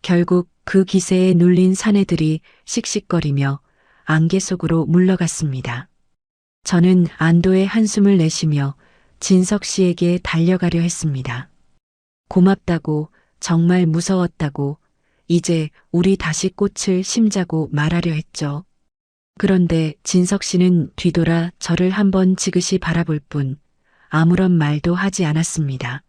결국 그 기세에 눌린 사내들이 씩씩거리며 안개 속으로 물러갔습니다. 저는 안도의 한숨을 내쉬며 진석 씨에게 달려가려 했습니다. 고맙다고, 정말 무서웠다고, 이제 우리 다시 꽃을 심자고 말하려 했죠. 그런데 진석 씨는 뒤돌아 저를 한번 지그시 바라볼 뿐 아무런 말도 하지 않았습니다.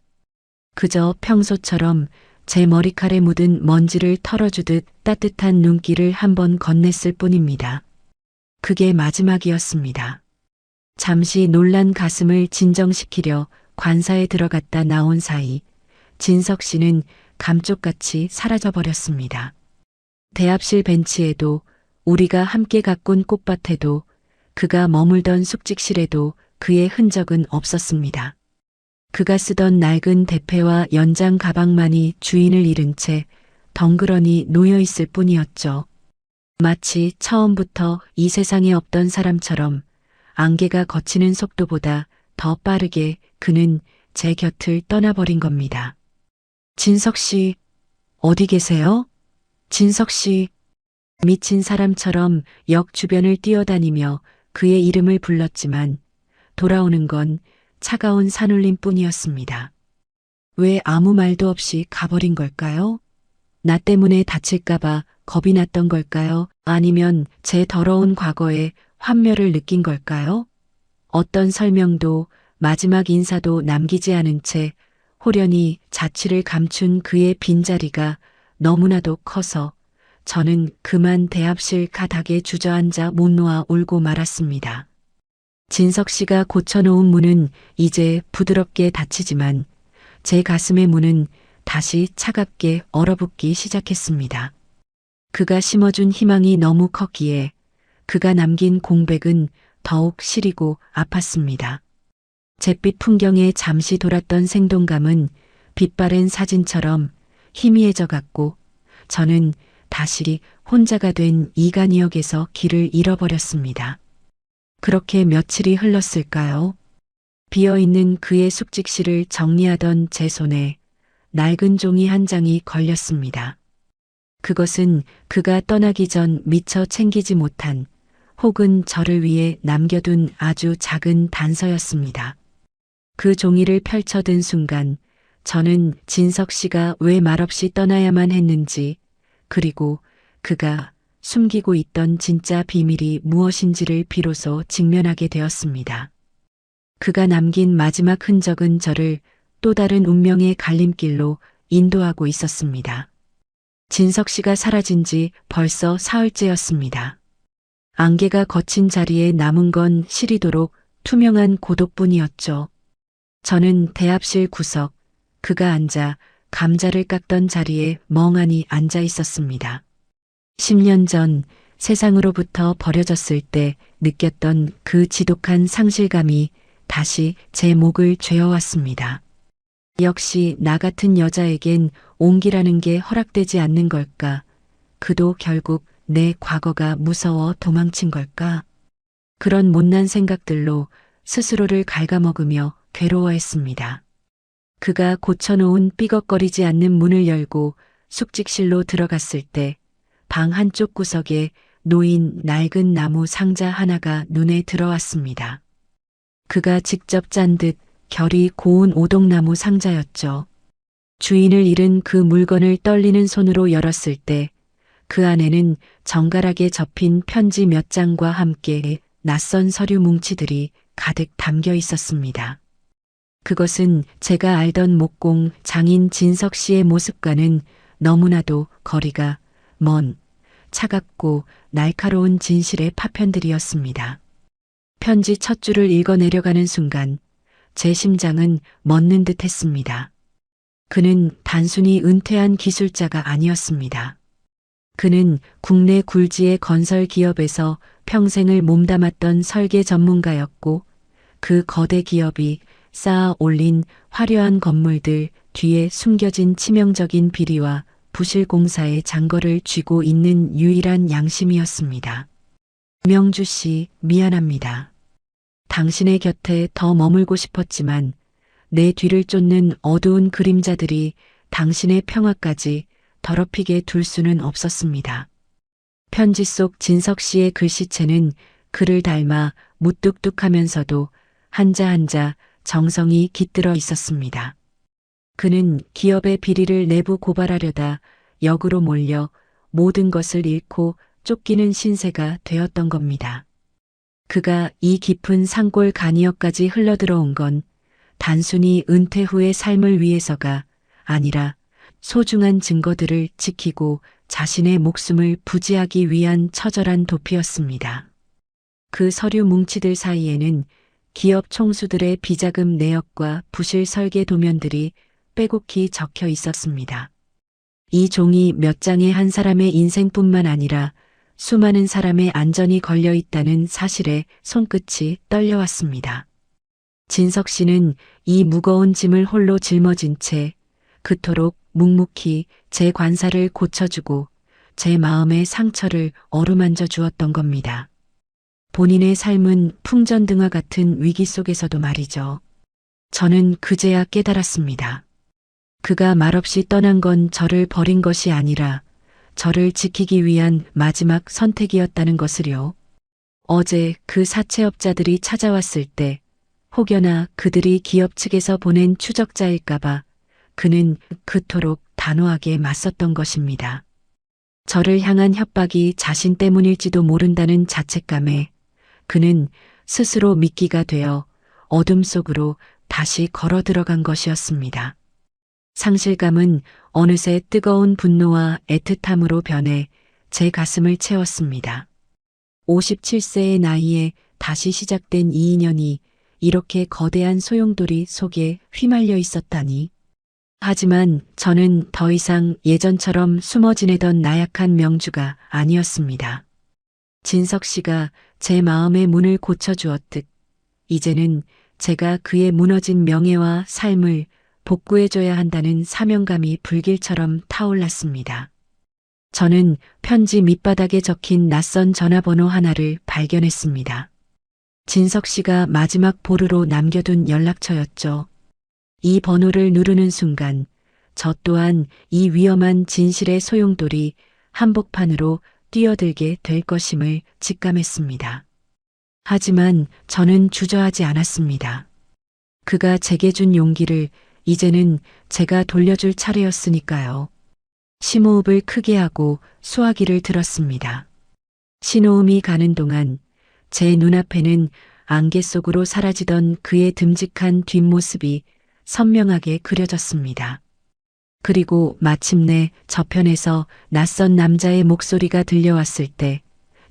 그저 평소처럼 제 머리칼에 묻은 먼지를 털어주듯 따뜻한 눈길을 한번 건넸을 뿐입니다. 그게 마지막이었습니다. 잠시 놀란 가슴을 진정시키려 관사에 들어갔다 나온 사이 진석 씨는 감쪽같이 사라져버렸습니다. 대합실 벤치에도 우리가 함께 가꾼 꽃밭에도 그가 머물던 숙직실에도 그의 흔적은 없었습니다. 그가 쓰던 낡은 대패와 연장 가방만이 주인을 잃은 채 덩그러니 놓여 있을 뿐이었죠. 마치 처음부터 이 세상에 없던 사람처럼 안개가 걷히는 속도보다 더 빠르게 그는 제 곁을 떠나버린 겁니다. 진석 씨, 어디 계세요? 진석 씨. 미친 사람처럼 역 주변을 뛰어다니며 그의 이름을 불렀지만 돌아오는 건 차가운 산울림 뿐이었습니다. 왜 아무 말도 없이 가버린 걸까요? 나 때문에 다칠까봐 겁이 났던 걸까요? 아니면 제 더러운 과거에 환멸을 느낀 걸까요? 어떤 설명도 마지막 인사도 남기지 않은 채 호련히 자취를 감춘 그의 빈자리가 너무나도 커서 저는 그만 대합실 가닥에 주저앉아 못 놓아 울고 말았습니다. 진석 씨가 고쳐놓은 문은 이제 부드럽게 닫히지만 제 가슴의 문은 다시 차갑게 얼어붙기 시작했습니다. 그가 심어준 희망이 너무 컸기에 그가 남긴 공백은 더욱 시리고 아팠습니다. 잿빛 풍경에 잠시 돌았던 생동감은 빛바랜 사진처럼 희미해져 갔고 저는 다시 혼자가 된 이간이역에서 길을 잃어버렸습니다. 그렇게 며칠이 흘렀을까요? 비어있는 그의 숙직실을 정리하던 제 손에 낡은 종이 한 장이 걸렸습니다. 그것은 그가 떠나기 전 미처 챙기지 못한 혹은 저를 위해 남겨둔 아주 작은 단서였습니다. 그 종이를 펼쳐든 순간 저는 진석 씨가 왜 말없이 떠나야만 했는지 그리고 그가 숨기고 있던 진짜 비밀이 무엇인지를 비로소 직면하게 되었습니다. 그가 남긴 마지막 흔적은 저를 또 다른 운명의 갈림길로 인도하고 있었습니다. 진석 씨가 사라진 지 벌써 사흘째였습니다. 안개가 걷힌 자리에 남은 건 시리도록 투명한 고독뿐이었죠. 저는 대합실 구석, 그가 앉아 감자를 깎던 자리에 멍하니 앉아 있었습니다. 10년 전 세상으로부터 버려졌을 때 느꼈던 그 지독한 상실감이 다시 제 목을 죄어왔습니다. 역시 나 같은 여자에겐 온기라는 게 허락되지 않는 걸까? 그도 결국 내 과거가 무서워 도망친 걸까? 그런 못난 생각들로 스스로를 갉아먹으며 괴로워했습니다. 그가 고쳐놓은 삐걱거리지 않는 문을 열고 숙직실로 들어갔을 때 방 한쪽 구석에 놓인 낡은 나무 상자 하나가 눈에 들어왔습니다. 그가 직접 짠 듯 결이 고운 오동나무 상자였죠. 주인을 잃은 그 물건을 떨리는 손으로 열었을 때 그 안에는 정갈하게 접힌 편지 몇 장과 함께 낯선 서류 뭉치들이 가득 담겨 있었습니다. 그것은 제가 알던 목공 장인 진석 씨의 모습과는 너무나도 거리가 먼 차갑고 날카로운 진실의 파편들이었습니다. 편지 첫 줄을 읽어 내려가는 순간 제 심장은 멎는 듯 했습니다. 그는 단순히 은퇴한 기술자가 아니었습니다. 그는 국내 굴지의 건설 기업에서 평생을 몸담았던 설계 전문가였고 그 거대 기업이 쌓아 올린 화려한 건물들 뒤에 숨겨진 치명적인 비리와 부실 공사의 잔거를 쥐고 있는 유일한 양심이었습니다. 명주 씨, 미안합니다. 당신의 곁에 더 머물고 싶었지만 내 뒤를 쫓는 어두운 그림자들이 당신의 평화까지 더럽히게 둘 수는 없었습니다. 편지 속 진석 씨의 글씨체는 그를 닮아 무뚝뚝하면서도 한자 한자 정성이 깃들어 있었습니다. 그는 기업의 비리를 내부 고발하려다 역으로 몰려 모든 것을 잃고 쫓기는 신세가 되었던 겁니다. 그가 이 깊은 산골 간이역까지 흘러들어온 건 단순히 은퇴 후의 삶을 위해서가 아니라 소중한 증거들을 지키고 자신의 목숨을 부지하기 위한 처절한 도피였습니다. 그 서류 뭉치들 사이에는 기업 총수들의 비자금 내역과 부실 설계 도면들이 빼곡히 적혀 있었습니다. 이 종이 몇 장의 한 사람의 인생뿐만 아니라 수많은 사람의 안전이 걸려 있다는 사실에 손끝이 떨려왔습니다. 진석 씨는 이 무거운 짐을 홀로 짊어진 채 그토록 묵묵히 제 관사를 고쳐주고 제 마음의 상처를 어루만져 주었던 겁니다. 본인의 삶은 풍전등화 같은 위기 속에서도 말이죠. 저는 그제야 깨달았습니다. 그가 말없이 떠난 건 저를 버린 것이 아니라 저를 지키기 위한 마지막 선택이었다는 것을요. 어제 그 사채업자들이 찾아왔을 때 혹여나 그들이 기업 측에서 보낸 추적자일까봐 그는 그토록 단호하게 맞섰던 것입니다. 저를 향한 협박이 자신 때문일지도 모른다는 자책감에 그는 스스로 미끼가 되어 어둠 속으로 다시 걸어 들어간 것이었습니다. 상실감은 어느새 뜨거운 분노와 애틋함으로 변해 제 가슴을 채웠습니다. 57세의 나이에 다시 시작된 이 인연이 이렇게 거대한 소용돌이 속에 휘말려 있었다니. 하지만 저는 더 이상 예전처럼 숨어 지내던 나약한 명주가 아니었습니다. 진석 씨가 제 마음의 문을 고쳐주었듯 이제는 제가 그의 무너진 명예와 삶을 복구해줘야 한다는 사명감이 불길처럼 타올랐습니다. 저는 편지 밑바닥에 적힌 낯선 전화번호 하나를 발견했습니다. 진석 씨가 마지막 보루로 남겨둔 연락처였죠. 이 번호를 누르는 순간 저 또한 이 위험한 진실의 소용돌이 한복판으로 뛰어들게 될 것임을 직감했습니다. 하지만 저는 주저하지 않았습니다. 그가 제게 준 용기를 이제는 제가 돌려줄 차례였으니까요. 심호흡을 크게 하고 수화기를 들었습니다. 신호음이 가는 동안 제 눈앞에는 안개 속으로 사라지던 그의 듬직한 뒷모습이 선명하게 그려졌습니다. 그리고 마침내 저편에서 낯선 남자의 목소리가 들려왔을 때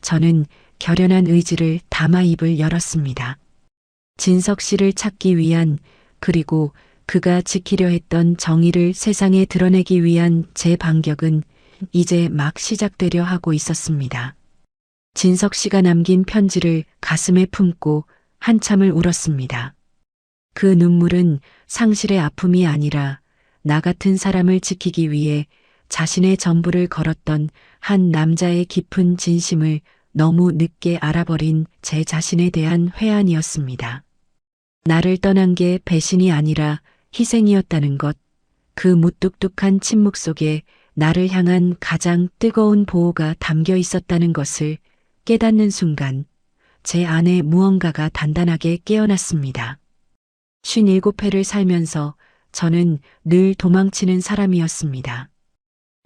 저는 결연한 의지를 담아 입을 열었습니다. 진석 씨를 찾기 위한 그리고 그가 지키려 했던 정의를 세상에 드러내기 위한 제 반격은 이제 막 시작되려 하고 있었습니다. 진석 씨가 남긴 편지를 가슴에 품고 한참을 울었습니다. 그 눈물은 상실의 아픔이 아니라 나 같은 사람을 지키기 위해 자신의 전부를 걸었던 한 남자의 깊은 진심을 너무 늦게 알아버린 제 자신에 대한 회한이었습니다. 나를 떠난 게 배신이 아니라 희생이었다는 것, 그 무뚝뚝한 침묵 속에 나를 향한 가장 뜨거운 보호가 담겨 있었다는 것을 깨닫는 순간 제 안에 무언가가 단단하게 깨어났습니다. 57회를 살면서 저는 늘 도망치는 사람이었습니다.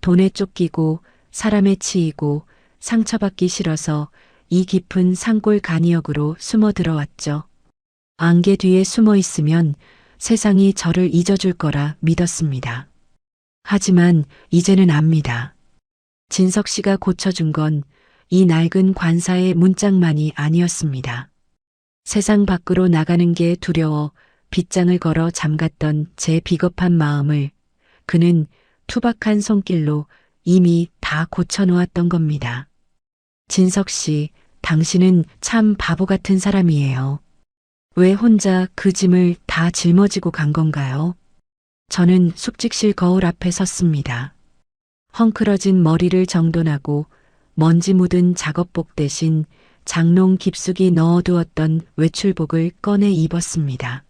돈에 쫓기고 사람에 치이고 상처받기 싫어서 이 깊은 산골 간이역으로 숨어 들어왔죠. 안개 뒤에 숨어 있으면 세상이 저를 잊어줄 거라 믿었습니다. 하지만 이제는 압니다. 진석 씨가 고쳐준 건 이 낡은 관사의 문짝만이 아니었습니다. 세상 밖으로 나가는 게 두려워 빗장을 걸어 잠갔던 제 비겁한 마음을 그는 투박한 손길로 이미 다 고쳐놓았던 겁니다. 진석 씨, 당신은 참 바보 같은 사람이에요. 왜 혼자 그 짐을 다 짊어지고 간 건가요? 저는 숙직실 거울 앞에 섰습니다. 헝클어진 머리를 정돈하고 먼지 묻은 작업복 대신 장롱 깊숙이 넣어두었던 외출복을 꺼내 입었습니다.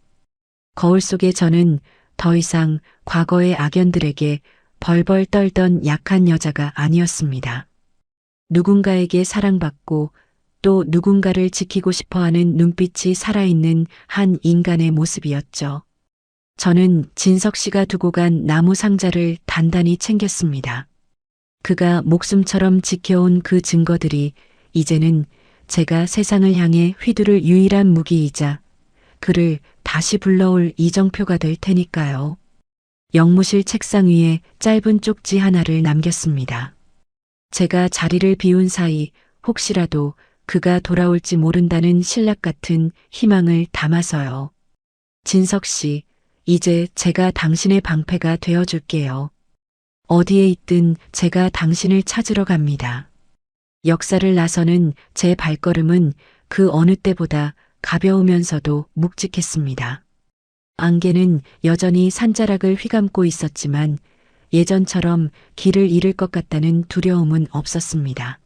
거울 속에 저는 더 이상 과거의 악연들에게 벌벌 떨던 약한 여자가 아니었습니다. 누군가에게 사랑받고 또 누군가를 지키고 싶어하는 눈빛이 살아있는 한 인간의 모습이었죠. 저는 진석 씨가 두고 간 나무 상자를 단단히 챙겼습니다. 그가 목숨처럼 지켜온 그 증거들이 이제는 제가 세상을 향해 휘두를 유일한 무기이자 그를 다시 불러올 이정표가 될 테니까요. 영무실 책상 위에 짧은 쪽지 하나를 남겼습니다. 제가 자리를 비운 사이 혹시라도 그가 돌아올지 모른다는 신락 같은 희망을 담아서요. 진석 씨, 이제 제가 당신의 방패가 되어줄게요. 어디에 있든 제가 당신을 찾으러 갑니다. 역사를 나서는 제 발걸음은 그 어느 때보다 가벼우면서도 묵직했습니다. 안개는 여전히 산자락을 휘감고 있었지만 예전처럼 길을 잃을 것 같다는 두려움은 없었습니다.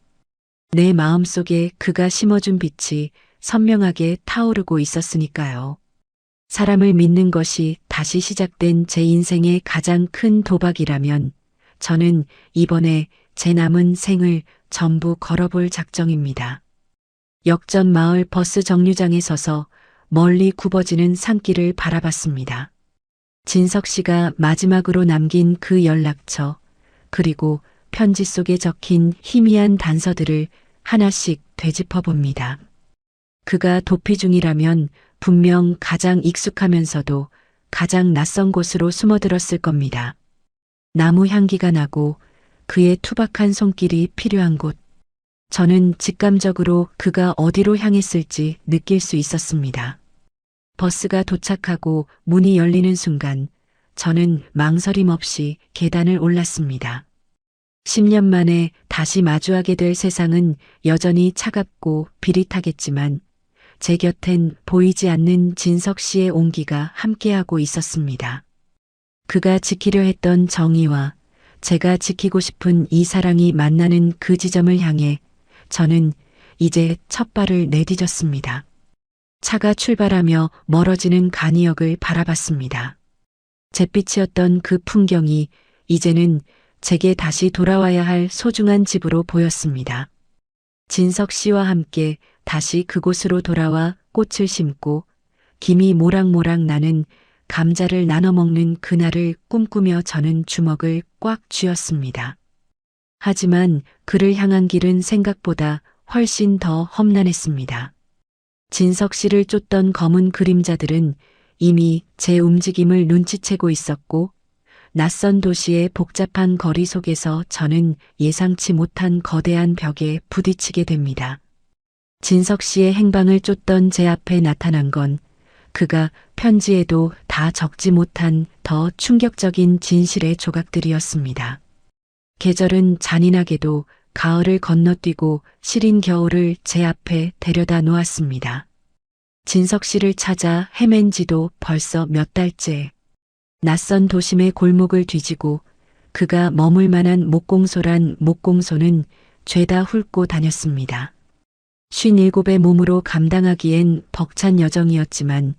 내 마음속에 그가 심어준 빛이 선명하게 타오르고 있었으니까요. 사람을 믿는 것이 다시 시작된 제 인생의 가장 큰 도박이라면 저는 이번에 제 남은 생을 전부 걸어볼 작정입니다. 역전 마을 버스 정류장에 서서 멀리 굽어지는 산길을 바라봤습니다. 진석 씨가 마지막으로 남긴 그 연락처, 그리고 편지 속에 적힌 희미한 단서들을 하나씩 되짚어 봅니다. 그가 도피 중이라면 분명 가장 익숙하면서도 가장 낯선 곳으로 숨어들었을 겁니다. 나무 향기가 나고 그의 투박한 손길이 필요한 곳. 저는 직감적으로 그가 어디로 향했을지 느낄 수 있었습니다. 버스가 도착하고 문이 열리는 순간 저는 망설임 없이 계단을 올랐습니다. 10년 만에 다시 마주하게 될 세상은 여전히 차갑고 비릿하겠지만 제 곁엔 보이지 않는 진석 씨의 온기가 함께하고 있었습니다. 그가 지키려 했던 정의와 제가 지키고 싶은 이 사랑이 만나는 그 지점을 향해 저는 이제 첫 발을 내디뎠습니다. 차가 출발하며 멀어지는 간이역을 바라봤습니다. 잿빛이었던 그 풍경이 이제는 제게 다시 돌아와야 할 소중한 집으로 보였습니다. 진석 씨와 함께 다시 그곳으로 돌아와 꽃을 심고 김이 모락모락 나는 감자를 나눠 먹는 그날을 꿈꾸며 저는 주먹을 꽉 쥐었습니다. 하지만 그를 향한 길은 생각보다 훨씬 더 험난했습니다. 진석 씨를 쫓던 검은 그림자들은 이미 제 움직임을 눈치채고 있었고 낯선 도시의 복잡한 거리 속에서 저는 예상치 못한 거대한 벽에 부딪히게 됩니다. 진석 씨의 행방을 쫓던 제 앞에 나타난 건 그가 편지에도 다 적지 못한 더 충격적인 진실의 조각들이었습니다. 계절은 잔인하게도 가을을 건너뛰고 시린 겨울을 제 앞에 데려다 놓았습니다. 진석 씨를 찾아 헤맨 지도 벌써 몇 달째. 낯선 도심의 골목을 뒤지고 그가 머물 만한 목공소란 목공소는 죄다 훑고 다녔습니다. 57의 몸으로 감당하기엔 벅찬 여정이었지만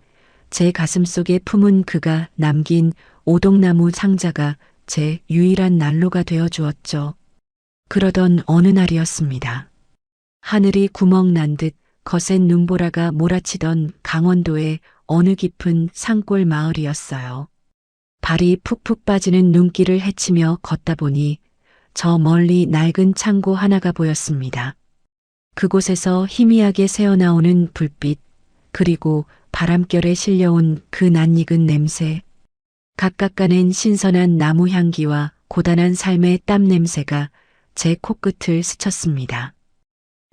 제 가슴 속에 품은 그가 남긴 오동나무 상자가 제 유일한 난로가 되어 주었죠. 그러던 어느 날이었습니다. 하늘이 구멍 난 듯 거센 눈보라가 몰아치던 강원도의 어느 깊은 산골 마을이었어요. 발이 푹푹 빠지는 눈길을 헤치며 걷다 보니 저 멀리 낡은 창고 하나가 보였습니다. 그곳에서 희미하게 새어나오는 불빛, 그리고 바람결에 실려온 그 낯익은 냄새, 각각 가낸 신선한 나무 향기와 고단한 삶의 땀 냄새가 제 코끝을 스쳤습니다.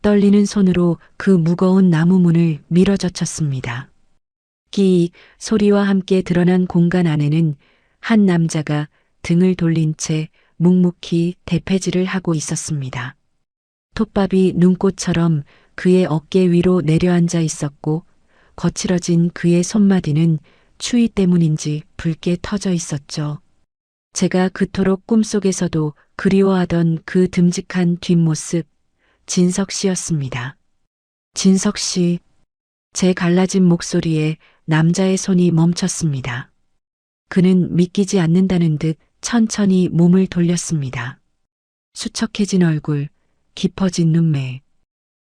떨리는 손으로 그 무거운 나무 문을 밀어젖혔습니다. 끼익 소리와 함께 드러난 공간 안에는 한 남자가 등을 돌린 채 묵묵히 대패질을 하고 있었습니다. 톱밥이 눈꽃처럼 그의 어깨 위로 내려앉아 있었고 거칠어진 그의 손마디는 추위 때문인지 붉게 터져 있었죠. 제가 그토록 꿈속에서도 그리워하던 그 듬직한 뒷모습, 진석 씨였습니다. 진석 씨, 제 갈라진 목소리에 남자의 손이 멈췄습니다. 그는 믿기지 않는다는 듯 천천히 몸을 돌렸습니다. 수척해진 얼굴, 깊어진 눈매.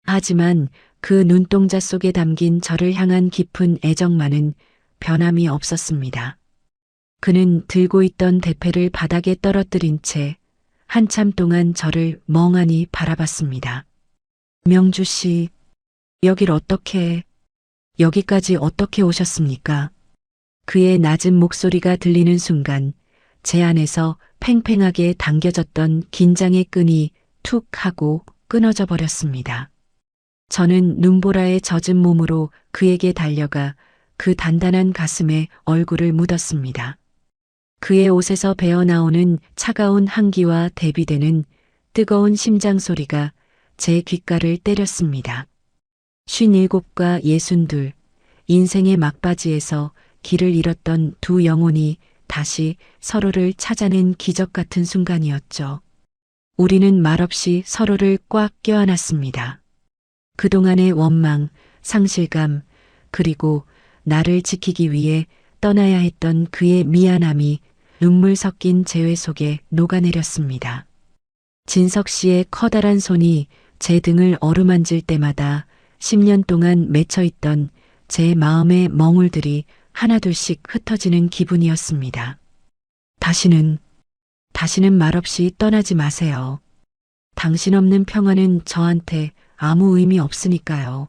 하지만 그 눈동자 속에 담긴 저를 향한 깊은 애정만은 변함이 없었습니다. 그는 들고 있던 대패를 바닥에 떨어뜨린 채 한참 동안 저를 멍하니 바라봤습니다. 명주 씨, 여기까지 어떻게 오셨습니까? 그의 낮은 목소리가 들리는 순간 제 안에서 팽팽하게 당겨졌던 긴장의 끈이 툭 하고 끊어져 버렸습니다. 저는 눈보라에 젖은 몸으로 그에게 달려가 그 단단한 가슴에 얼굴을 묻었습니다. 그의 옷에서 배어나오는 차가운 한기와 대비되는 뜨거운 심장 소리가 제 귓가를 때렸습니다. 57과 62, 인생의 막바지에서 길을 잃었던 두 영혼이 다시 서로를 찾아낸 기적 같은 순간이었죠. 우리는 말없이 서로를 꽉 껴안았습니다. 그동안의 원망, 상실감, 그리고 나를 지키기 위해 떠나야 했던 그의 미안함이 눈물 섞인 재회 속에 녹아내렸습니다. 진석 씨의 커다란 손이 제 등을 어루만질 때마다 10년 동안 맺혀있던 제 마음의 멍울들이 하나둘씩 흩어지는 기분이었습니다. 다시는 말없이 떠나지 마세요. 당신 없는 평화는 저한테 아무 의미 없으니까요.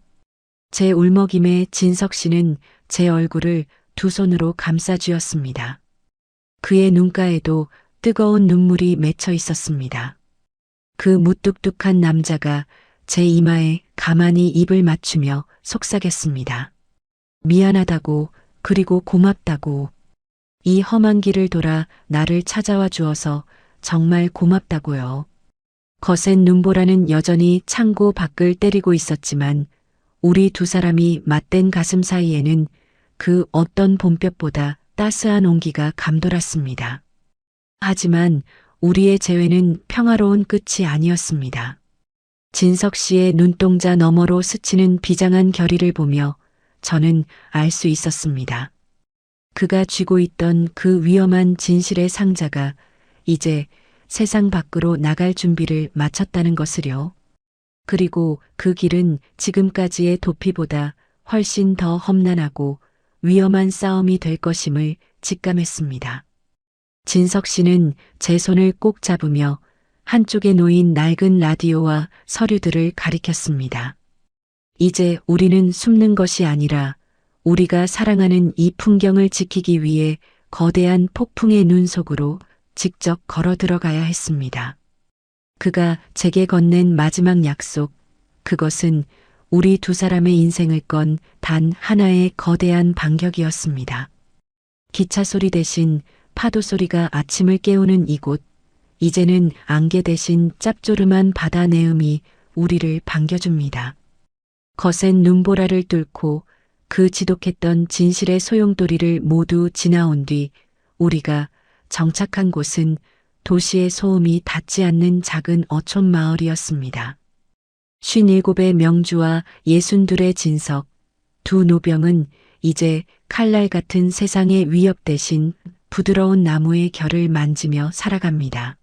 제 울먹임에 진석 씨는 제 얼굴을 두 손으로 감싸쥐었습니다. 그의 눈가에도 뜨거운 눈물이 맺혀 있었습니다. 그 무뚝뚝한 남자가 제 이마에 가만히 입을 맞추며 속삭였습니다. 미안하다고, 그리고 고맙다고. 이 험한 길을 돌아 나를 찾아와 주어서 정말 고맙다고요. 거센 눈보라는 여전히 창고 밖을 때리고 있었지만 우리 두 사람이 맞댄 가슴 사이에는 그 어떤 봄볕보다 따스한 온기가 감돌았습니다. 하지만 우리의 재회는 평화로운 끝이 아니었습니다. 진석 씨의 눈동자 너머로 스치는 비장한 결의를 보며 저는 알 수 있었습니다. 그가 쥐고 있던 그 위험한 진실의 상자가 이제 세상 밖으로 나갈 준비를 마쳤다는 것을요. 그리고 그 길은 지금까지의 도피보다 훨씬 더 험난하고 위험한 싸움이 될 것임을 직감했습니다. 진석 씨는 제 손을 꼭 잡으며 한쪽에 놓인 낡은 라디오와 서류들을 가리켰습니다. 이제 우리는 숨는 것이 아니라 우리가 사랑하는 이 풍경을 지키기 위해 거대한 폭풍의 눈 속으로 직접 걸어 들어가야 했습니다. 그가 제게 건넨 마지막 약속, 그것은 우리 두 사람의 인생을 건 단 하나의 거대한 반격이었습니다. 기차 소리 대신 파도 소리가 아침을 깨우는 이곳, 이제는 안개 대신 짭조름한 바다 내음이 우리를 반겨줍니다. 거센 눈보라를 뚫고 그 지독했던 진실의 소용돌이를 모두 지나온 뒤 우리가 정착한 곳은 도시의 소음이 닿지 않는 작은 어촌 마을이었습니다. 57의 명주와 62의 진석, 두 노병은 이제 칼날 같은 세상의 위협 대신 부드러운 나무의 결을 만지며 살아갑니다.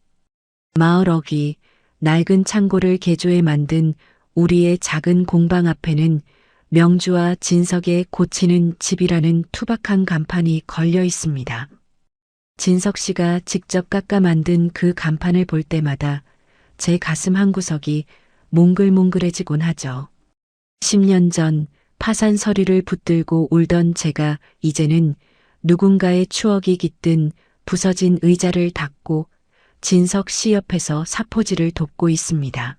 마을 어귀, 낡은 창고를 개조해 만든 우리의 작은 공방 앞에는 명주와 진석의 고치는 집이라는 투박한 간판이 걸려 있습니다. 진석 씨가 직접 깎아 만든 그 간판을 볼 때마다 제 가슴 한구석이 몽글몽글해지곤 하죠. 10년 전 파산 서류를 붙들고 울던 제가 이제는 누군가의 추억이 깃든 부서진 의자를 닦고 진석 씨 옆에서 사포질을 돕고 있습니다.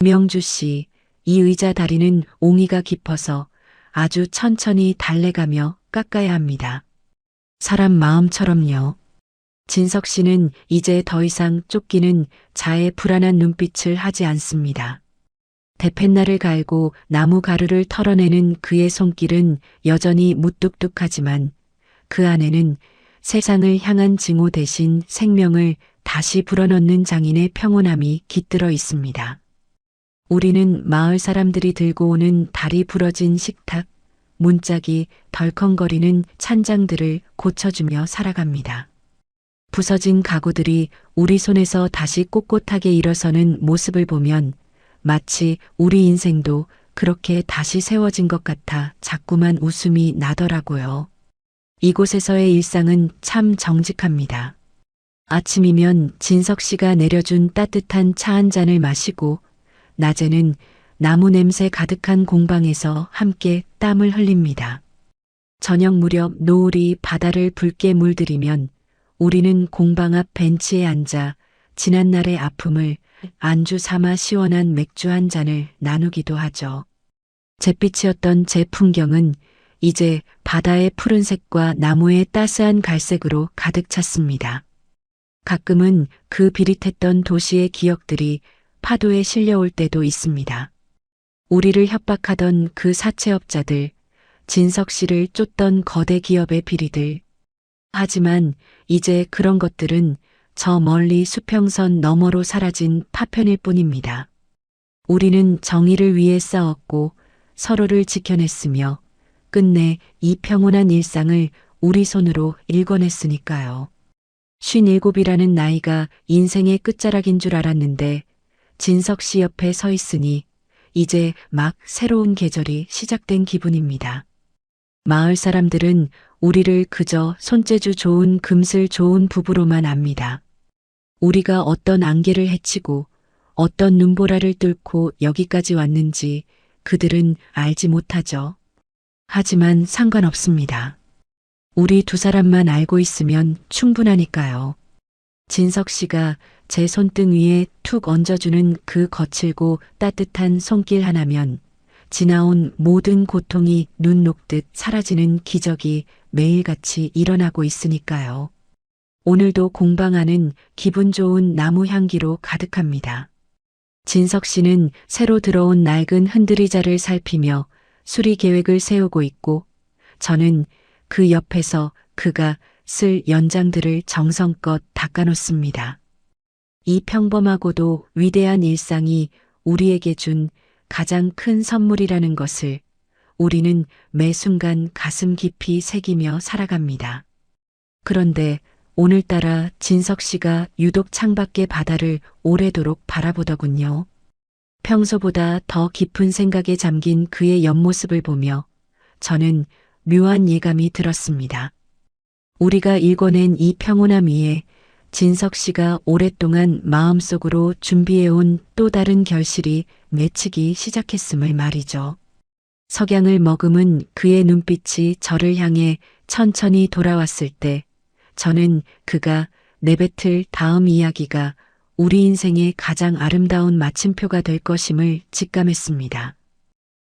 명주 씨, 이 의자 다리는 옹이가 깊어서 아주 천천히 달래가며 깎아야 합니다. 사람 마음처럼요. 진석 씨는 이제 더 이상 쫓기는 자의 불안한 눈빛을 하지 않습니다. 대펜날을 갈고 나무 가루를 털어내는 그의 손길은 여전히 무뚝뚝하지만 그 안에는 세상을 향한 증오 대신 생명을 다시 불어넣는 장인의 평온함이 깃들어 있습니다. 우리는 마을 사람들이 들고 오는 다리 부러진 식탁, 문짝이 덜컹거리는 찬장들을 고쳐주며 살아갑니다. 부서진 가구들이 우리 손에서 다시 꼿꼿하게 일어서는 모습을 보면 마치 우리 인생도 그렇게 다시 세워진 것 같아 자꾸만 웃음이 나더라고요. 이곳에서의 일상은 참 정직합니다. 아침이면 진석 씨가 내려준 따뜻한 차 한 잔을 마시고 낮에는 나무 냄새 가득한 공방에서 함께 땀을 흘립니다. 저녁 무렵 노을이 바다를 붉게 물들이면 우리는 공방 앞 벤치에 앉아 지난날의 아픔을 안주 삼아 시원한 맥주 한 잔을 나누기도 하죠. 잿빛이었던 제 풍경은 이제 바다의 푸른색과 나무의 따스한 갈색으로 가득 찼습니다. 가끔은 그 비릿했던 도시의 기억들이 파도에 실려올 때도 있습니다. 우리를 협박하던 그 사채업자들, 진석 씨를 쫓던 거대 기업의 비리들. 하지만 이제 그런 것들은 저 멀리 수평선 너머로 사라진 파편일 뿐입니다. 우리는 정의를 위해 싸웠고 서로를 지켜냈으며 끝내 이 평온한 일상을 우리 손으로 일궈냈으니까요. 57이라는 나이가 인생의 끝자락인 줄 알았는데 진석 씨 옆에 서 있으니 이제 막 새로운 계절이 시작된 기분입니다. 마을 사람들은 우리를 그저 손재주 좋은 금슬 좋은 부부로만 압니다. 우리가 어떤 안개를 헤치고 어떤 눈보라를 뚫고 여기까지 왔는지 그들은 알지 못하죠. 하지만 상관없습니다. 우리 두 사람만 알고 있으면 충분하니까요. 진석 씨가 제 손등 위에 툭 얹어주는 그 거칠고 따뜻한 손길 하나면 지나온 모든 고통이 눈 녹듯 사라지는 기적이 매일같이 일어나고 있으니까요. 오늘도 공방 안은 기분 좋은 나무 향기로 가득합니다. 진석 씨는 새로 들어온 낡은 흔들의자를 살피며 수리 계획을 세우고 있고 저는 그 옆에서 그가 쓸 연장들을 정성껏 닦아놓습니다. 이 평범하고도 위대한 일상이 우리에게 준 가장 큰 선물이라는 것을 우리는 매 순간 가슴 깊이 새기며 살아갑니다. 그런데 오늘따라 진석 씨가 유독 창밖의 바다를 오래도록 바라보더군요. 평소보다 더 깊은 생각에 잠긴 그의 옆모습을 보며 저는 묘한 예감이 들었습니다. 우리가 일궈낸 이 평온함 위에 진석 씨가 오랫동안 마음속으로 준비해온 또 다른 결실이 맺히기 시작했음을 말이죠. 석양을 머금은 그의 눈빛이 저를 향해 천천히 돌아왔을 때 저는 그가 내뱉을 다음 이야기가 우리 인생의 가장 아름다운 마침표가 될 것임을 직감했습니다.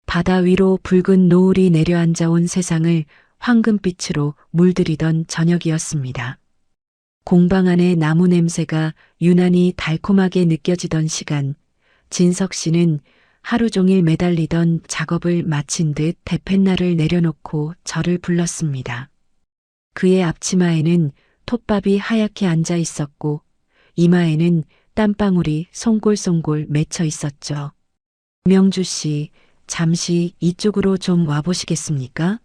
바다 위로 붉은 노을이 내려앉아 온 세상을 황금빛으로 물들이던 저녁이었습니다. 공방 안의 나무 냄새가 유난히 달콤하게 느껴지던 시간, 진석 씨는 하루 종일 매달리던 작업을 마친 듯 대펜날을 내려놓고 저를 불렀습니다. 그의 앞치마에는 톱밥이 하얗게 앉아 있었고 이마에는 땀방울이 송골송골 맺혀 있었죠. 명주 씨, 잠시 이쪽으로 좀 와보시겠습니까?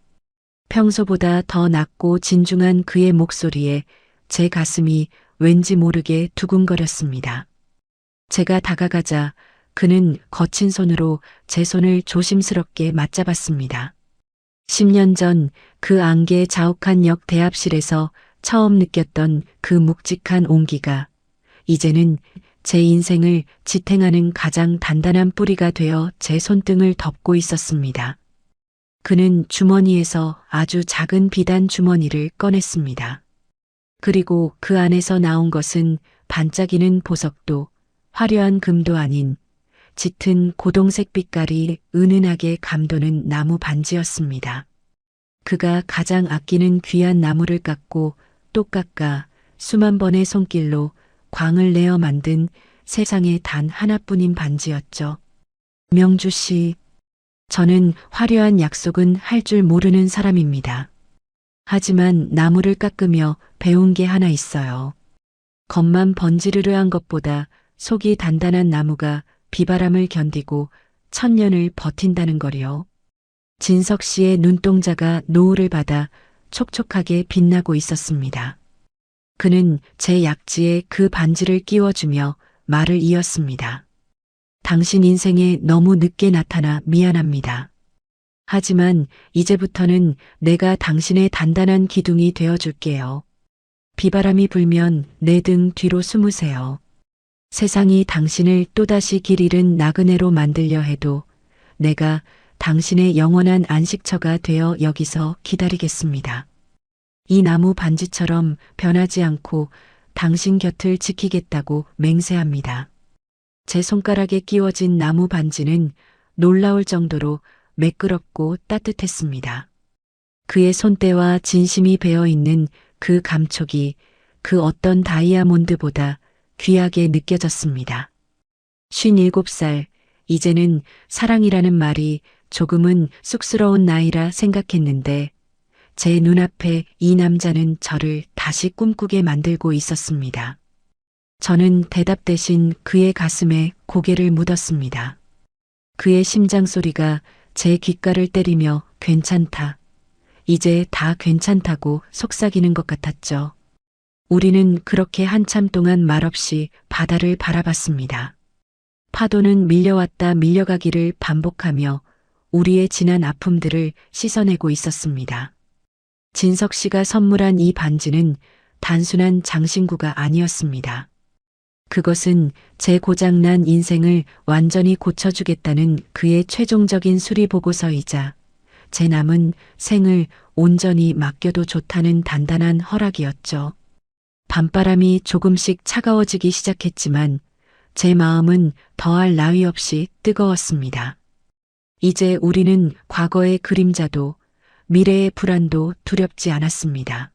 평소보다 더 낮고 진중한 그의 목소리에 제 가슴이 왠지 모르게 두근거렸습니다. 제가 다가가자 그는 거친 손으로 제 손을 조심스럽게 맞잡았습니다. 10년 전 그 안개 자욱한 역 대합실에서 처음 느꼈던 그 묵직한 온기가 이제는 제 인생을 지탱하는 가장 단단한 뿌리가 되어 제 손등을 덮고 있었습니다. 그는 주머니에서 아주 작은 비단 주머니를 꺼냈습니다. 그리고 그 안에서 나온 것은 반짝이는 보석도 화려한 금도 아닌 짙은 고동색 빛깔이 은은하게 감도는 나무 반지였습니다. 그가 가장 아끼는 귀한 나무를 깎고 또 깎아 수만 번의 손길로 광을 내어 만든 세상에 단 하나뿐인 반지였죠. 명주 씨, 저는 화려한 약속은 할 줄 모르는 사람입니다. 하지만 나무를 깎으며 배운 게 하나 있어요. 겉만 번지르르한 것보다 속이 단단한 나무가 비바람을 견디고 천년을 버틴다는 거리요. 진석 씨의 눈동자가 노을을 받아 촉촉하게 빛나고 있었습니다. 그는 제 약지에 그 반지를 끼워주며 말을 이었습니다. 당신 인생에 너무 늦게 나타나 미안합니다. 하지만 이제부터는 내가 당신의 단단한 기둥이 되어줄게요. 비바람이 불면 내 등 뒤로 숨으세요. 세상이 당신을 또다시 길 잃은 나그네로 만들려 해도 내가 당신의 영원한 안식처가 되어 여기서 기다리겠습니다. 이 나무 반지처럼 변하지 않고 당신 곁을 지키겠다고 맹세합니다. 제 손가락에 끼워진 나무 반지는 놀라울 정도로 매끄럽고 따뜻했습니다. 그의 손때와 진심이 배어 있는 그 감촉이 그 어떤 다이아몬드보다 귀하게 느껴졌습니다. 57살, 이제는 사랑이라는 말이 조금은 쑥스러운 나이라 생각했는데 제 눈앞에 이 남자는 저를 다시 꿈꾸게 만들고 있었습니다. 저는 대답 대신 그의 가슴에 고개를 묻었습니다. 그의 심장 소리가 제 귓가를 때리며 괜찮다. 이제 다 괜찮다고 속삭이는 것 같았죠. 우리는 그렇게 한참 동안 말없이 바다를 바라봤습니다. 파도는 밀려왔다 밀려가기를 반복하며 우리의 지난 아픔들을 씻어내고 있었습니다. 진석 씨가 선물한 이 반지는 단순한 장신구가 아니었습니다. 그것은 제 고장난 인생을 완전히 고쳐주겠다는 그의 최종적인 수리 보고서이자 제 남은 생을 온전히 맡겨도 좋다는 단단한 허락이었죠. 밤바람이 조금씩 차가워지기 시작했지만 제 마음은 더할 나위 없이 뜨거웠습니다. 이제 우리는 과거의 그림자도 미래의 불안도 두렵지 않았습니다.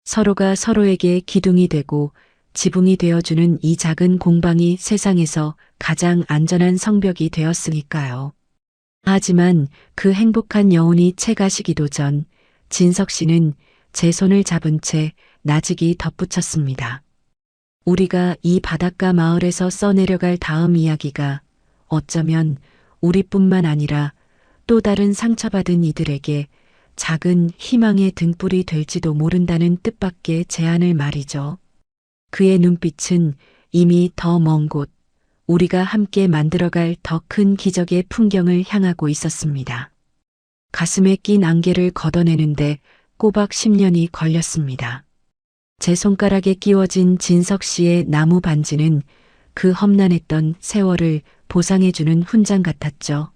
서로가 서로에게 기둥이 되고 지붕이 되어주는 이 작은 공방이 세상에서 가장 안전한 성벽이 되었으니까요. 하지만 그 행복한 여운이 채 가시기도 전 진석 씨는 제 손을 잡은 채 나직이 덧붙였습니다. 우리가 이 바닷가 마을에서 써내려갈 다음 이야기가 어쩌면 우리뿐만 아니라 또 다른 상처받은 이들에게 작은 희망의 등불이 될지도 모른다는 뜻밖의 제안을 말이죠. 그의 눈빛은 이미 더 먼 곳, 우리가 함께 만들어갈 더 큰 기적의 풍경을 향하고 있었습니다. 가슴에 낀 안개를 걷어내는데 꼬박 10년이 걸렸습니다. 제 손가락에 끼워진 진석 씨의 나무 반지는 그 험난했던 세월을 보상해주는 훈장 같았죠.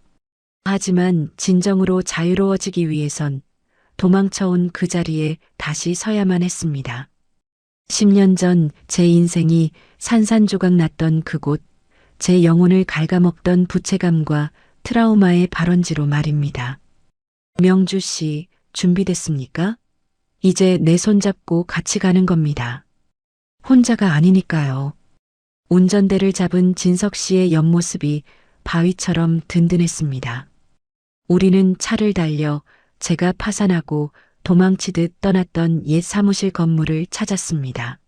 하지만 진정으로 자유로워지기 위해선 도망쳐온 그 자리에 다시 서야만 했습니다. 10년 전 제 인생이 산산조각 났던 그곳, 제 영혼을 갉아먹던 부채감과 트라우마의 발원지로 말입니다. 명주 씨, 준비됐습니까? 이제 내 손 잡고 같이 가는 겁니다. 혼자가 아니니까요. 운전대를 잡은 진석 씨의 옆모습이 바위처럼 든든했습니다. 우리는 차를 달려 제가 파산하고 도망치듯 떠났던 옛 사무실 건물을 찾았습니다.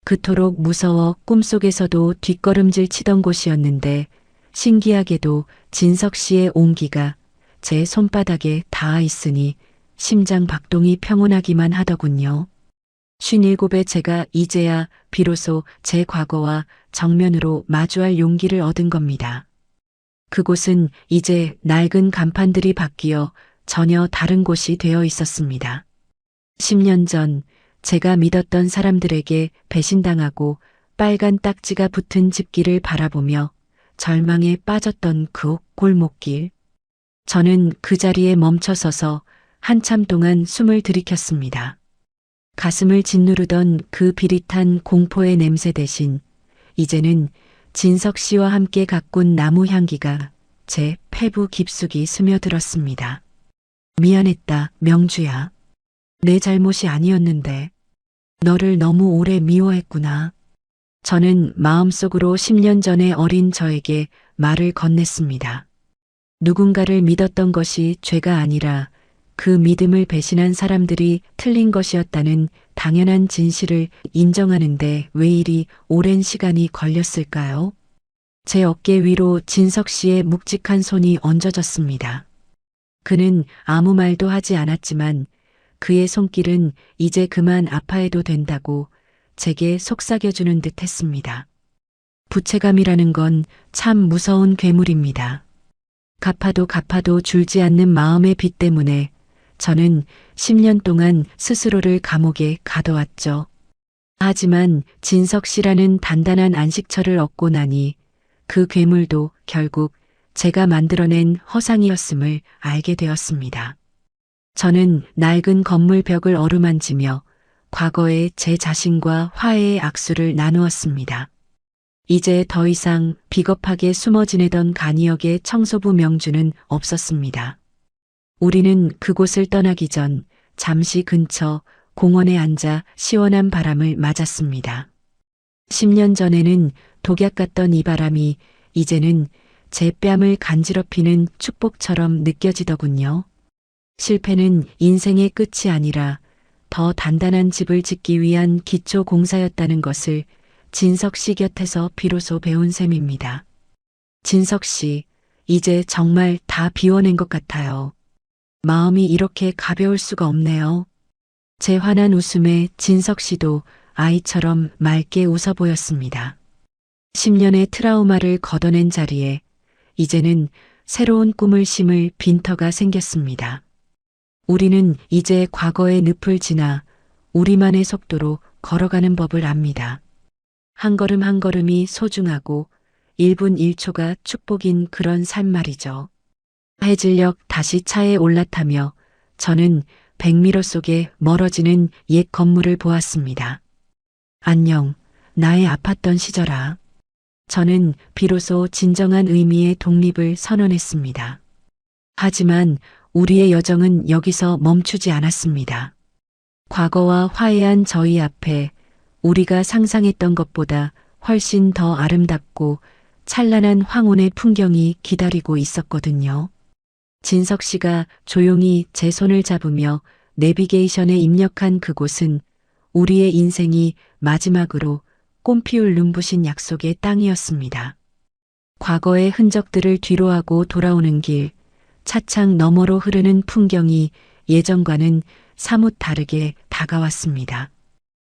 그토록 무서워 꿈속에서도 뒷걸음질 치던 곳이었는데 신기하게도 진석 씨의 온기가 제 손바닥에 닿아 있으니 심장 박동이 평온하기만 하더군요. 57의 제가 이제야 비로소 제 과거와 정면으로 마주할 용기를 얻은 겁니다. 그곳은 이제 낡은 간판들이 바뀌어 전혀 다른 곳이 되어 있었습니다. 10년 전 제가 믿었던 사람들에게 배신당하고 빨간 딱지가 붙은 집길을 바라보며 절망에 빠졌던 그 골목길. 저는 그 자리에 멈춰서서 한참 동안 숨을 들이켰습니다. 가슴을 짓누르던 그 비릿한 공포의 냄새 대신 이제는 진석 씨와 함께 가꾼 나무 향기가 제 폐부 깊숙이 스며들었습니다. 미안했다, 명주야. 내 잘못이 아니었는데 너를 너무 오래 미워했구나. 저는 마음속으로 10년 전의 어린 저에게 말을 건넸습니다. 누군가를 믿었던 것이 죄가 아니라 그 믿음을 배신한 사람들이 틀린 것이었다는 당연한 진실을 인정하는데 왜 이리 오랜 시간이 걸렸을까요? 제 어깨 위로 진석 씨의 묵직한 손이 얹어졌습니다. 그는 아무 말도 하지 않았지만 그의 손길은 이제 그만 아파해도 된다고 제게 속삭여주는 듯 했습니다. 부채감이라는 건 참 무서운 괴물입니다. 갚아도 줄지 않는 마음의 빚 때문에 저는 10년 동안 스스로를 감옥에 가둬왔죠. 하지만 진석 씨라는 단단한 안식처를 얻고 나니 그 괴물도 결국 제가 만들어낸 허상이었음을 알게 되었습니다. 저는 낡은 건물 벽을 어루만지며 과거의 제 자신과 화해의 악수를 나누었습니다. 이제 더 이상 비겁하게 숨어 지내던 간이역의 청소부 명주는 없었습니다. 우리는 그곳을 떠나기 전 잠시 근처 공원에 앉아 시원한 바람을 맞았습니다. 10년 전에는 독약 같던 이 바람이 이제는 제 뺨을 간지럽히는 축복처럼 느껴지더군요. 실패는 인생의 끝이 아니라 더 단단한 집을 짓기 위한 기초 공사였다는 것을 진석 씨 곁에서 비로소 배운 셈입니다. 진석 씨, 이제 정말 다 비워낸 것 같아요. 마음이 이렇게 가벼울 수가 없네요. 제 환한 웃음에 진석 씨도 아이처럼 맑게 웃어 보였습니다. 10년의 트라우마를 걷어낸 자리에 이제는 새로운 꿈을 심을 빈터가 생겼습니다. 우리는 이제 과거의 늪을 지나 우리만의 속도로 걸어가는 법을 압니다. 한 걸음 한 걸음이 소중하고 1분 1초가 축복인 그런 삶 말이죠. 해질녘 다시 차에 올라타며 저는 백미러 속에 멀어지는 옛 건물을 보았습니다. 안녕, 나의 아팠던 시절아. 저는 비로소 진정한 의미의 독립을 선언했습니다. 하지만 우리의 여정은 여기서 멈추지 않았습니다. 과거와 화해한 저희 앞에 우리가 상상했던 것보다 훨씬 더 아름답고 찬란한 황혼의 풍경이 기다리고 있었거든요. 진석 씨가 조용히 제 손을 잡으며 내비게이션에 입력한 그곳은 우리의 인생이 마지막으로 꽃피울 눈부신 약속의 땅이었습니다. 과거의 흔적들을 뒤로하고 돌아오는 길, 차창 너머로 흐르는 풍경이 예전과는 사뭇 다르게 다가왔습니다.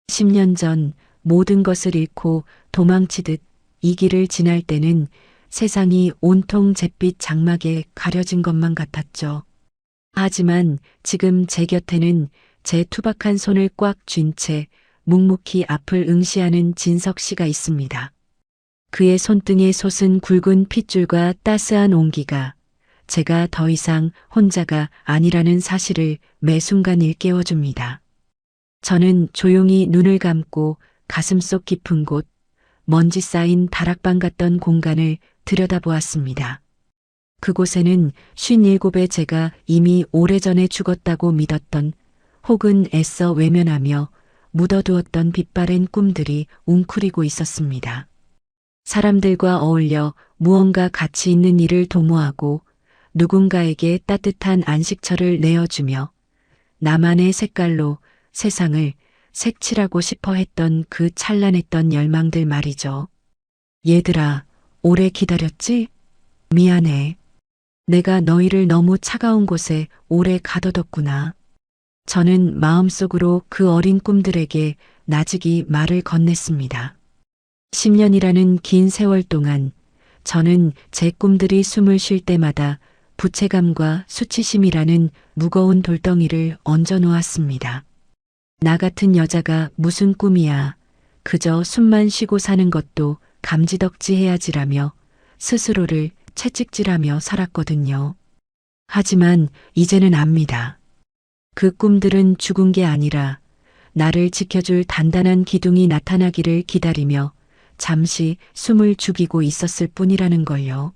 10년 전 모든 것을 잃고 도망치듯 이 길을 지날 때는 세상이 온통 잿빛 장막에 가려진 것만 같았죠. 하지만 지금 제 곁에는 제 투박한 손을 꽉 쥔 채 묵묵히 앞을 응시하는 진석 씨가 있습니다. 그의 손등에 솟은 굵은 핏줄과 따스한 온기가 제가 더 이상 혼자가 아니라는 사실을 매 순간 일깨워줍니다. 저는 조용히 눈을 감고 가슴속 깊은 곳, 먼지 쌓인 다락방 같던 공간을 들여다보았습니다. 그곳에는 57의 제가 이미 오래전에 죽었다고 믿었던 혹은 애써 외면하며 묻어두었던 빛바랜 꿈들이 웅크리고 있었습니다. 사람들과 어울려 무언가 가치 있는 일을 도모하고 누군가에게 따뜻한 안식처를 내어주며 나만의 색깔로 세상을 색칠하고 싶어 했던 그 찬란했던 열망들 말이죠. 얘들아, 오래 기다렸지? 미안해. 내가 너희를 너무 차가운 곳에 오래 가둬뒀구나. 저는 마음속으로 그 어린 꿈들에게 나직이 말을 건넸습니다. 10년이라는 긴 세월 동안 저는 제 꿈들이 숨을 쉴 때마다 부채감과 수치심이라는 무거운 돌덩이를 얹어 놓았습니다. 나 같은 여자가 무슨 꿈이야. 그저 숨만 쉬고 사는 것도 감지덕지해야지라며 스스로를 채찍질하며 살았거든요. 하지만 이제는 압니다. 그 꿈들은 죽은 게 아니라 나를 지켜줄 단단한 기둥이 나타나기를 기다리며 잠시 숨을 죽이고 있었을 뿐이라는 걸요.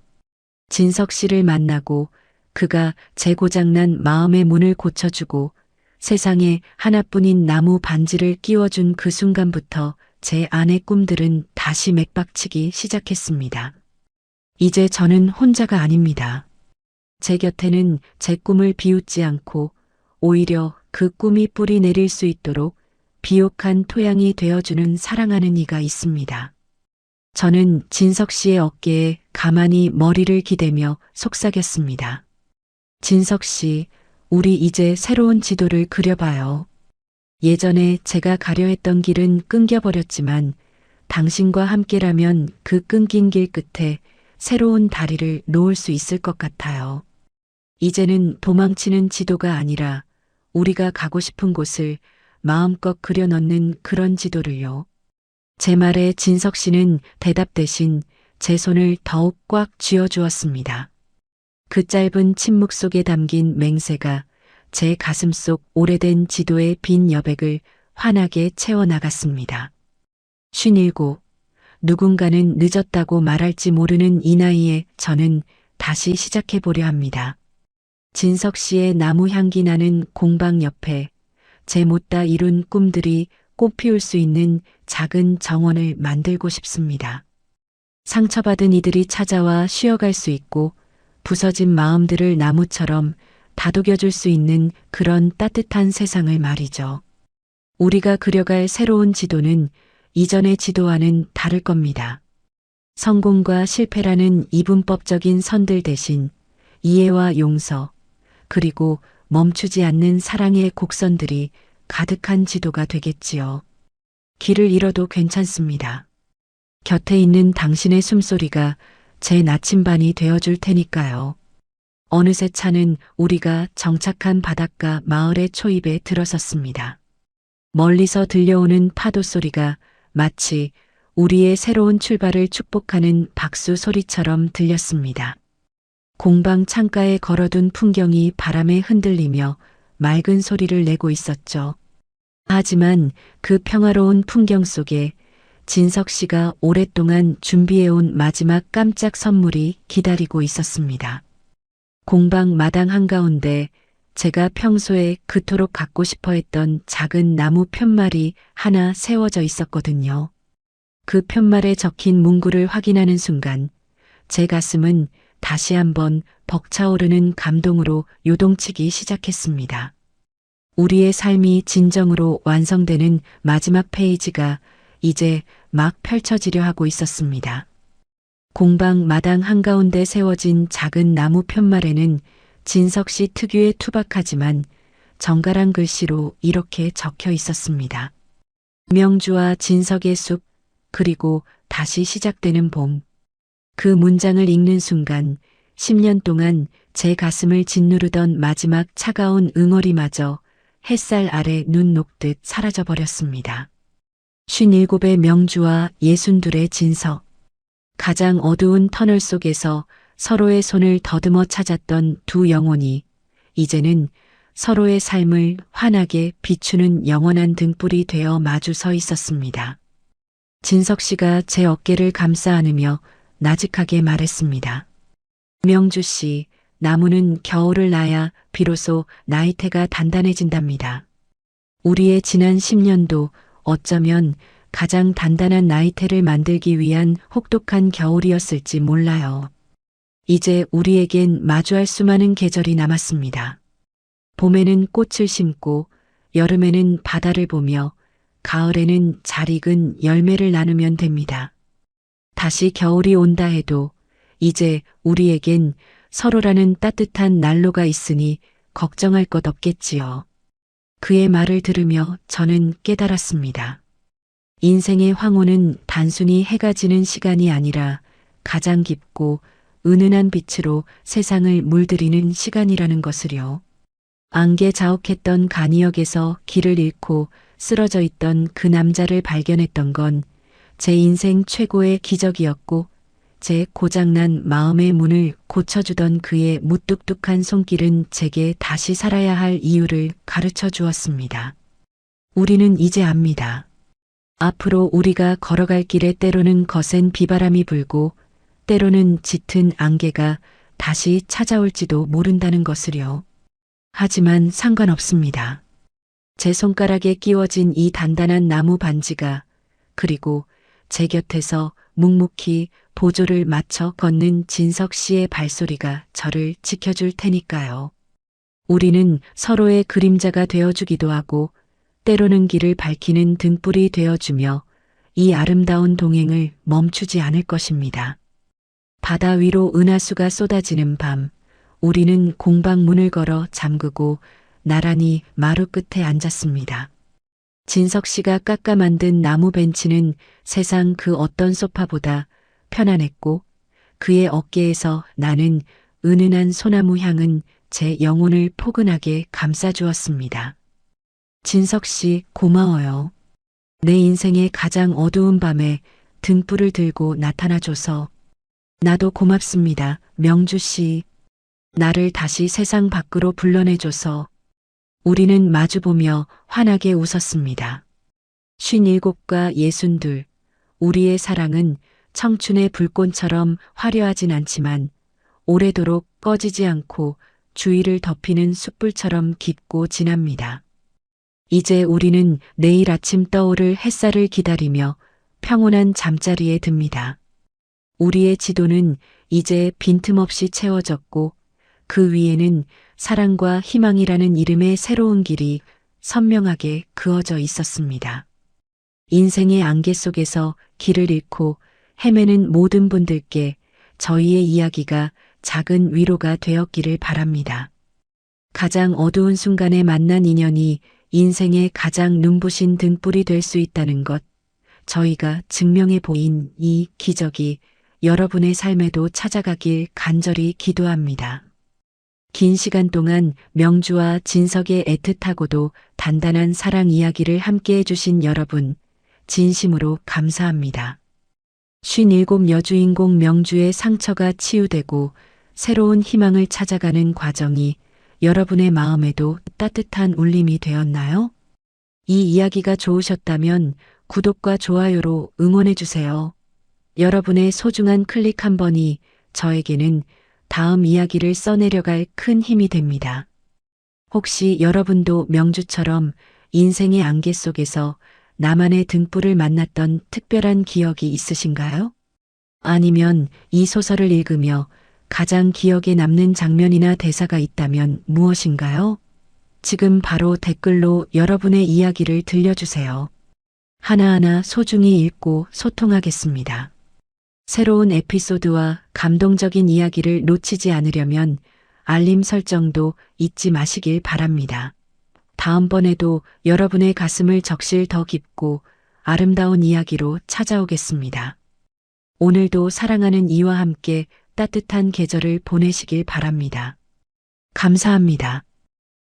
진석 씨를 만나고 그가 제 고장난 마음의 문을 고쳐주고 세상에 하나뿐인 나무 반지를 끼워준 그 순간부터 제 안의 꿈들은 다시 맥박치기 시작했습니다. 이제 저는 혼자가 아닙니다. 제 곁에는 제 꿈을 비웃지 않고 오히려 그 꿈이 뿌리 내릴 수 있도록 비옥한 토양이 되어주는 사랑하는 이가 있습니다. 저는 진석 씨의 어깨에 가만히 머리를 기대며 속삭였습니다. 진석 씨, 우리 이제 새로운 지도를 그려봐요. 예전에 제가 가려 했던 길은 끊겨버렸지만 당신과 함께라면 그 끊긴 길 끝에 새로운 다리를 놓을 수 있을 것 같아요. 이제는 도망치는 지도가 아니라 우리가 가고 싶은 곳을 마음껏 그려넣는 그런 지도를요. 제 말에 진석 씨는 대답 대신 제 손을 더욱 꽉 쥐어주었습니다. 그 짧은 침묵 속에 담긴 맹세가 제 가슴 속 오래된 지도의 빈 여백을 환하게 채워나갔습니다. 57. 누군가는 늦었다고 말할지 모르는 이 나이에 저는 다시 시작해보려 합니다. 진석 씨의 나무 향기 나는 공방 옆에 제 못다 이룬 꿈들이 꽃피울 수 있는 작은 정원을 만들고 싶습니다. 상처받은 이들이 찾아와 쉬어갈 수 있고 부서진 마음들을 나무처럼 다독여줄 수 있는 그런 따뜻한 세상을 말이죠. 우리가 그려갈 새로운 지도는 이전의 지도와는 다를 겁니다. 성공과 실패라는 이분법적인 선들 대신 이해와 용서, 그리고 멈추지 않는 사랑의 곡선들이 가득한 지도가 되겠지요. 길을 잃어도 괜찮습니다. 곁에 있는 당신의 숨소리가 제 나침반이 되어줄 테니까요. 어느새 차는 우리가 정착한 바닷가 마을의 초입에 들어섰습니다. 멀리서 들려오는 파도 소리가 마치 우리의 새로운 출발을 축복하는 박수 소리처럼 들렸습니다. 공방 창가에 걸어둔 풍경이 바람에 흔들리며 맑은 소리를 내고 있었죠. 하지만 그 평화로운 풍경 속에 진석 씨가 오랫동안 준비해온 마지막 깜짝 선물이 기다리고 있었습니다. 공방 마당 한가운데 제가 평소에 그토록 갖고 싶어 했던 작은 나무 편말이 하나 세워져 있었거든요. 그 편말에 적힌 문구를 확인하는 순간 제 가슴은 다시 한번 벅차오르는 감동으로 요동치기 시작했습니다. 우리의 삶이 진정으로 완성되는 마지막 페이지가 이제 막 펼쳐지려 하고 있었습니다. 공방 마당 한가운데 세워진 작은 나무 편말에는 진석 씨 특유의 투박하지만 정갈한 글씨로 이렇게 적혀 있었습니다. 명주와 진석의 숲, 그리고 다시 시작되는 봄. 그 문장을 읽는 순간 10년 동안 제 가슴을 짓누르던 마지막 차가운 응어리마저 햇살 아래 눈 녹듯 사라져버렸습니다. 57의 명주와 62의 진석. 가장 어두운 터널 속에서 서로의 손을 더듬어 찾았던 두 영혼이 이제는 서로의 삶을 환하게 비추는 영원한 등불이 되어 마주 서 있었습니다. 진석 씨가 제 어깨를 감싸 안으며 나직하게 말했습니다. 명주 씨, 나무는 겨울을 나야 비로소 나이테가 단단해진답니다. 우리의 지난 10년도 어쩌면 가장 단단한 나이테를 만들기 위한 혹독한 겨울이었을지 몰라요. 이제 우리에겐 마주할 수많은 계절이 남았습니다. 봄에는 꽃을 심고 여름에는 바다를 보며 가을에는 잘 익은 열매를 나누면 됩니다. 다시 겨울이 온다 해도 이제 우리에겐 서로라는 따뜻한 난로가 있으니 걱정할 것 없겠지요. 그의 말을 들으며 저는 깨달았습니다. 인생의 황혼은 단순히 해가 지는 시간이 아니라 가장 깊고 은은한 빛으로 세상을 물들이는 시간이라는 것을요. 안개 자욱했던 간이역에서 길을 잃고 쓰러져 있던 그 남자를 발견했던 건 제 인생 최고의 기적이었고, 제 고장난 마음의 문을 고쳐주던 그의 무뚝뚝한 손길은 제게 다시 살아야 할 이유를 가르쳐 주었습니다. 우리는 이제 압니다. 앞으로 우리가 걸어갈 길에 때로는 거센 비바람이 불고 때로는 짙은 안개가 다시 찾아올지도 모른다는 것을요. 하지만 상관없습니다. 제 손가락에 끼워진 이 단단한 나무 반지가, 그리고 제 곁에서 묵묵히 보조를 맞춰 걷는 진석 씨의 발소리가 저를 지켜줄 테니까요. 우리는 서로의 그림자가 되어주기도 하고 때로는 길을 밝히는 등불이 되어주며 이 아름다운 동행을 멈추지 않을 것입니다. 바다 위로 은하수가 쏟아지는 밤, 우리는 공방문을 걸어 잠그고 나란히 마루 끝에 앉았습니다. 진석 씨가 깎아 만든 나무 벤치는 세상 그 어떤 소파보다 편안했고, 그의 어깨에서 나는 은은한 소나무 향은 제 영혼을 포근하게 감싸주었습니다. 진석 씨, 고마워요. 내 인생의 가장 어두운 밤에 등불을 들고 나타나줘서. 나도 고맙습니다, 명주 씨. 나를 다시 세상 밖으로 불러내줘서. 우리는 마주보며 환하게 웃었습니다. 57과 62, 우리의 사랑은 청춘의 불꽃처럼 화려하진 않지만 오래도록 꺼지지 않고 주위를 덮이는 숯불처럼 깊고 진합니다. 이제 우리는 내일 아침 떠오를 햇살을 기다리며 평온한 잠자리에 듭니다. 우리의 지도는 이제 빈틈없이 채워졌고 그 위에는 사랑과 희망이라는 이름의 새로운 길이 선명하게 그어져 있었습니다. 인생의 안개 속에서 길을 잃고 헤매는 모든 분들께 저희의 이야기가 작은 위로가 되었기를 바랍니다. 가장 어두운 순간에 만난 인연이 인생의 가장 눈부신 등불이 될 수 있다는 것, 저희가 증명해 보인 이 기적이 여러분의 삶에도 찾아가길 간절히 기도합니다. 긴 시간 동안 명주와 진석의 애틋하고도 단단한 사랑 이야기를 함께 해주신 여러분, 진심으로 감사합니다. 57 여주인공 명주의 상처가 치유되고 새로운 희망을 찾아가는 과정이 여러분의 마음에도 따뜻한 울림이 되었나요? 이 이야기가 좋으셨다면 구독과 좋아요로 응원해주세요. 여러분의 소중한 클릭 한 번이 저에게는 다음 이야기를 써내려갈 큰 힘이 됩니다. 혹시 여러분도 명주처럼 인생의 안개 속에서 나만의 등불을 만났던 특별한 기억이 있으신가요? 아니면 이 소설을 읽으며 가장 기억에 남는 장면이나 대사가 있다면 무엇인가요? 지금 바로 댓글로 여러분의 이야기를 들려주세요. 하나하나 소중히 읽고 소통하겠습니다. 새로운 에피소드와 감동적인 이야기를 놓치지 않으려면 알림 설정도 잊지 마시길 바랍니다. 다음번에도 여러분의 가슴을 적실 더 깊고 아름다운 이야기로 찾아오겠습니다. 오늘도 사랑하는 이와 함께 따뜻한 계절을 보내시길 바랍니다. 감사합니다.